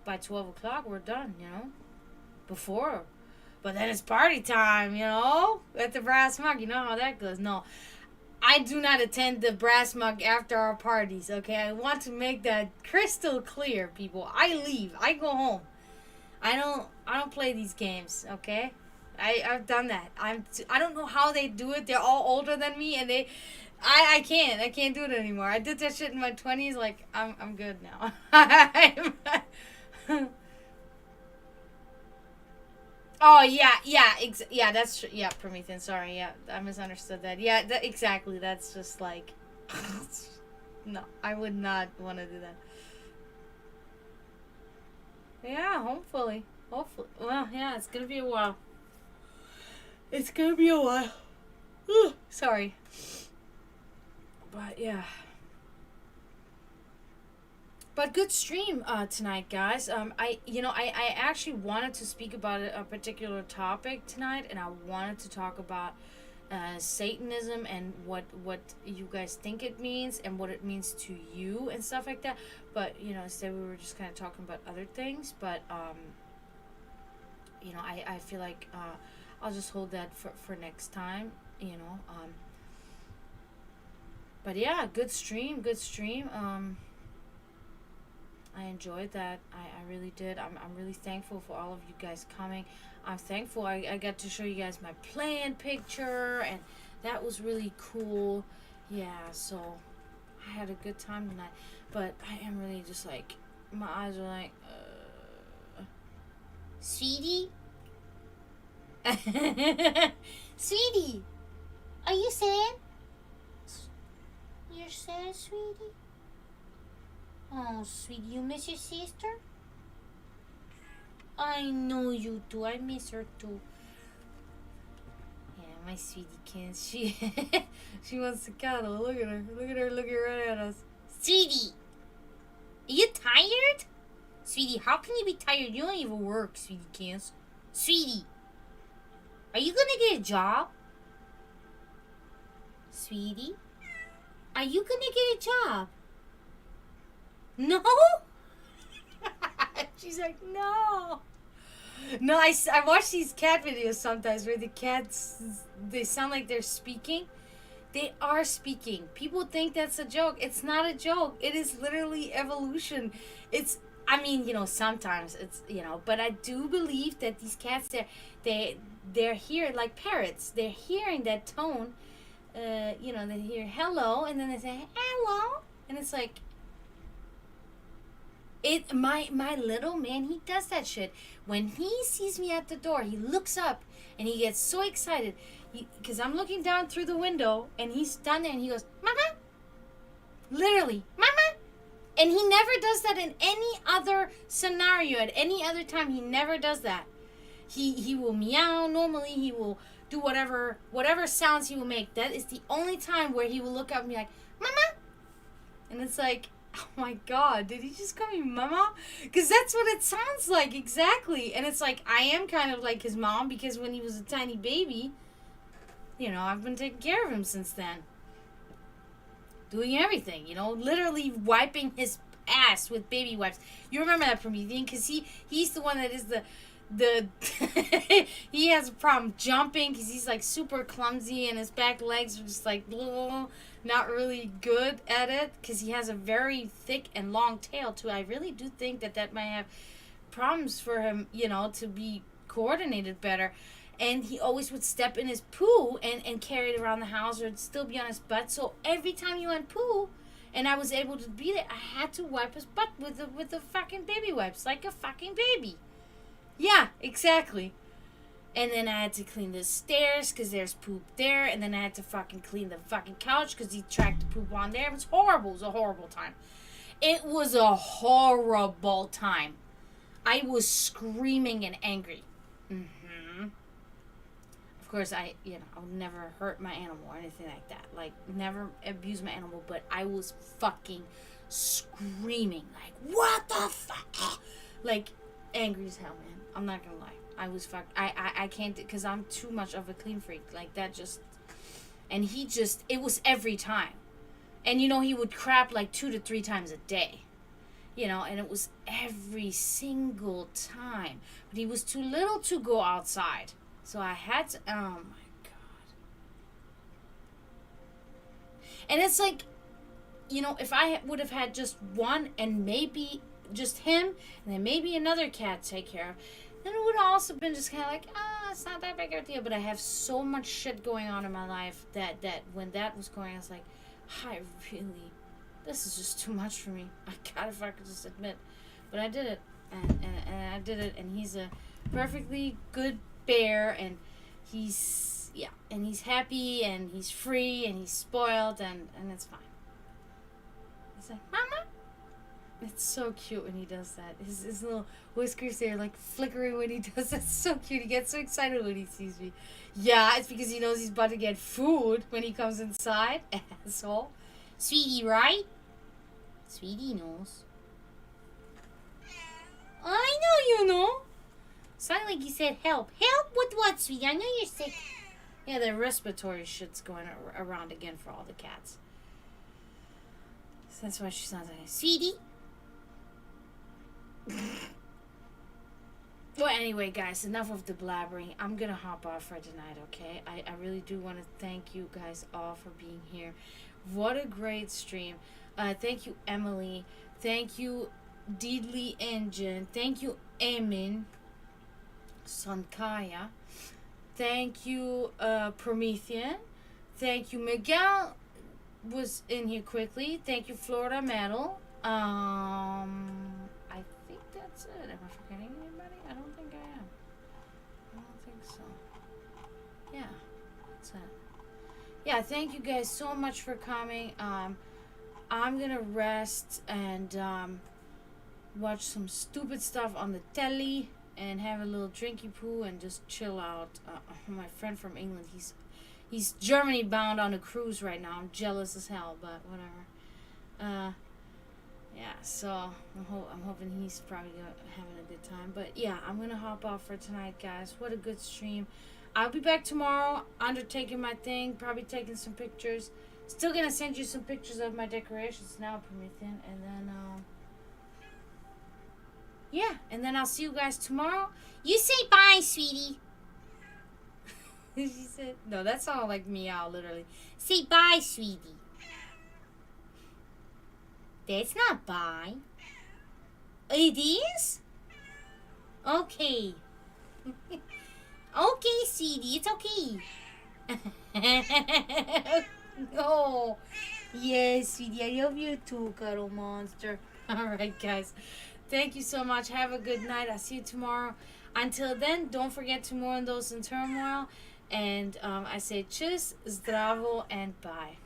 by 12 o'clock we're done, Before. But then it's party time, at the Brass Mug. You know how that goes. No. I do not attend the Brass Mug after our parties, okay? I want to make that crystal clear, people. I leave. I go home. I don't play these games, okay? I've done that. I don't know how they do it. They're all older than me, and I can't do it anymore. I did that shit in my 20s. Like, I'm good now. Oh, yeah, that's true. Yeah, Promethean, sorry, yeah, I misunderstood that. Yeah, exactly, that's just like, no, I would not want to do that. Yeah, hopefully, well, yeah, it's gonna be a while. Ooh, sorry. But, yeah. But good stream tonight, guys. I actually wanted to speak about a particular topic tonight, and I wanted to talk about Satanism and what you guys think it means and what it means to you and stuff like that. But instead we were just kind of talking about other things. But I feel like I'll just hold that for next time. But yeah, good stream. I enjoyed that. I really did. I'm really thankful for all of you guys coming. I'm thankful I got to show you guys my plan picture, and that was really cool. Yeah, so I had a good time tonight. But I am really just like, my eyes are like, Sweetie? Sweetie, are you sad? You're sad, sweetie? Oh, sweetie, you miss your sister? I know you do. I miss her too. Yeah, my sweetie can't. She wants to cuddle. Look at her looking right at us. Sweetie, are you tired? Sweetie, how can you be tired? You don't even work, sweetie can't. Sweetie, are you gonna get a job? Sweetie, are you gonna get a job? No? She's like, no. No, I watch these cat videos sometimes where the cats, they sound like they're speaking. They are speaking. People think that's a joke. It's not a joke. It is literally evolution. Sometimes it's, but I do believe that these cats, they're hearing, like parrots, they're hearing that tone. They hear hello, and then they say, hello. And it's like, my little man, he does that shit. When he sees me at the door, he looks up and he gets so excited because I'm looking down through the window and he's down there and he goes, Mama, literally, Mama, And he never does that in any other scenario. At any other time, he never does that. He will meow normally. He will do whatever sounds he will make. That is the only time where he will look up and be like, Mama! And it's like, oh my God, did he just call me Mama? Because that's what it sounds like, exactly. And it's like, I am kind of like his mom, because when he was a tiny baby, you know, I've been taking care of him since then. Doing everything, you know, literally wiping his ass with baby wipes. You remember that from me, because he's the one that is the he has a problem jumping because he's like super clumsy and his back legs are just like not really good at it because he has a very thick and long tail too. I really do think that might have problems for him, you know, to be coordinated better. And he always would step in his poo and carry it around the house, or it'd still be on his butt. So every time he went poo and I was able to be there, I had to wipe his butt with the fucking baby wipes, like a fucking baby. Yeah, exactly. And then I had to clean the stairs because there's poop there. And then I had to fucking clean the fucking couch because he tracked the poop on there. It was horrible. It was a horrible time. It was a horrible time. I was screaming and angry. Of course, I would never hurt my animal or anything like that. Like, never abuse my animal. But I was fucking screaming. Like, what the fuck? Like, angry as hell, man. I'm not gonna lie. I was I can't, because I'm too much of a clean freak. Like, that just, and it was every time. And, you know, he would crap like 2 to 3 times a day. You know, and it was every single time. But he was too little to go outside. So I had to, oh my God. And it's like, you know, if I would have had just one and maybe just him and then maybe another cat to take care of, then it would have also been just kind of like, it's not that big of a deal. But I have so much shit going on in my life that when that was going, I was like, this is just too much for me. I gotta fucking just admit. But I did it. And I did it. And he's a perfectly good bear. And he's happy. And he's free. And he's spoiled. And it's fine. He's like, Mama? It's so cute when he does that. His little whiskers there, like, flickering when he does that. It's so cute. He gets so excited when he sees me. Yeah, it's because he knows he's about to get food when he comes inside. Asshole. Sweetie, right? Sweetie knows. I know you know. Sounded like you said help. Help with what, sweetie? I know you're sick. Yeah, the respiratory shit's going around again for all the cats. So that's why she sounds like, sweetie. Well, anyway, guys, enough of the blabbering. I'm gonna hop off for tonight, okay? I really do want to thank you guys all for being here. What a great stream. Thank you, Emily. Thank you, Deedly Engine. Thank you, Emin Sankaya. Thank you, Promethean. Thank you, Miguel was in here quickly. Thank you, Florida Metal. I think that's it. Am I forgetting anybody? I don't think I am. I don't think so. Yeah, that's it. Yeah, thank you guys so much for coming. I'm gonna rest and watch some stupid stuff on the telly and have a little drinky poo and just chill out. My friend from England, he's Germany bound on a cruise right now. I'm jealous as hell, but whatever. Yeah, so I'm hoping he's probably having a good time. But yeah, I'm gonna hop off for tonight, guys. What a good stream. I'll be back tomorrow, undertaking my thing, probably taking some pictures. Still gonna send you some pictures of my decorations now, Promethean, and then yeah, and then I'll see you guys tomorrow. You say bye, sweetie. She said, no, that sounded like meow, literally. Say bye, sweetie. That's not bye. It is? Okay. Okay, sweetie, it's okay. Oh, yes, sweetie, I love you too, cuddle monster. Alright, guys. Thank you so much. Have a good night. I'll see you tomorrow. Until then, don't forget to mourn those in turmoil. And I say tschüss, zdravo, and bye.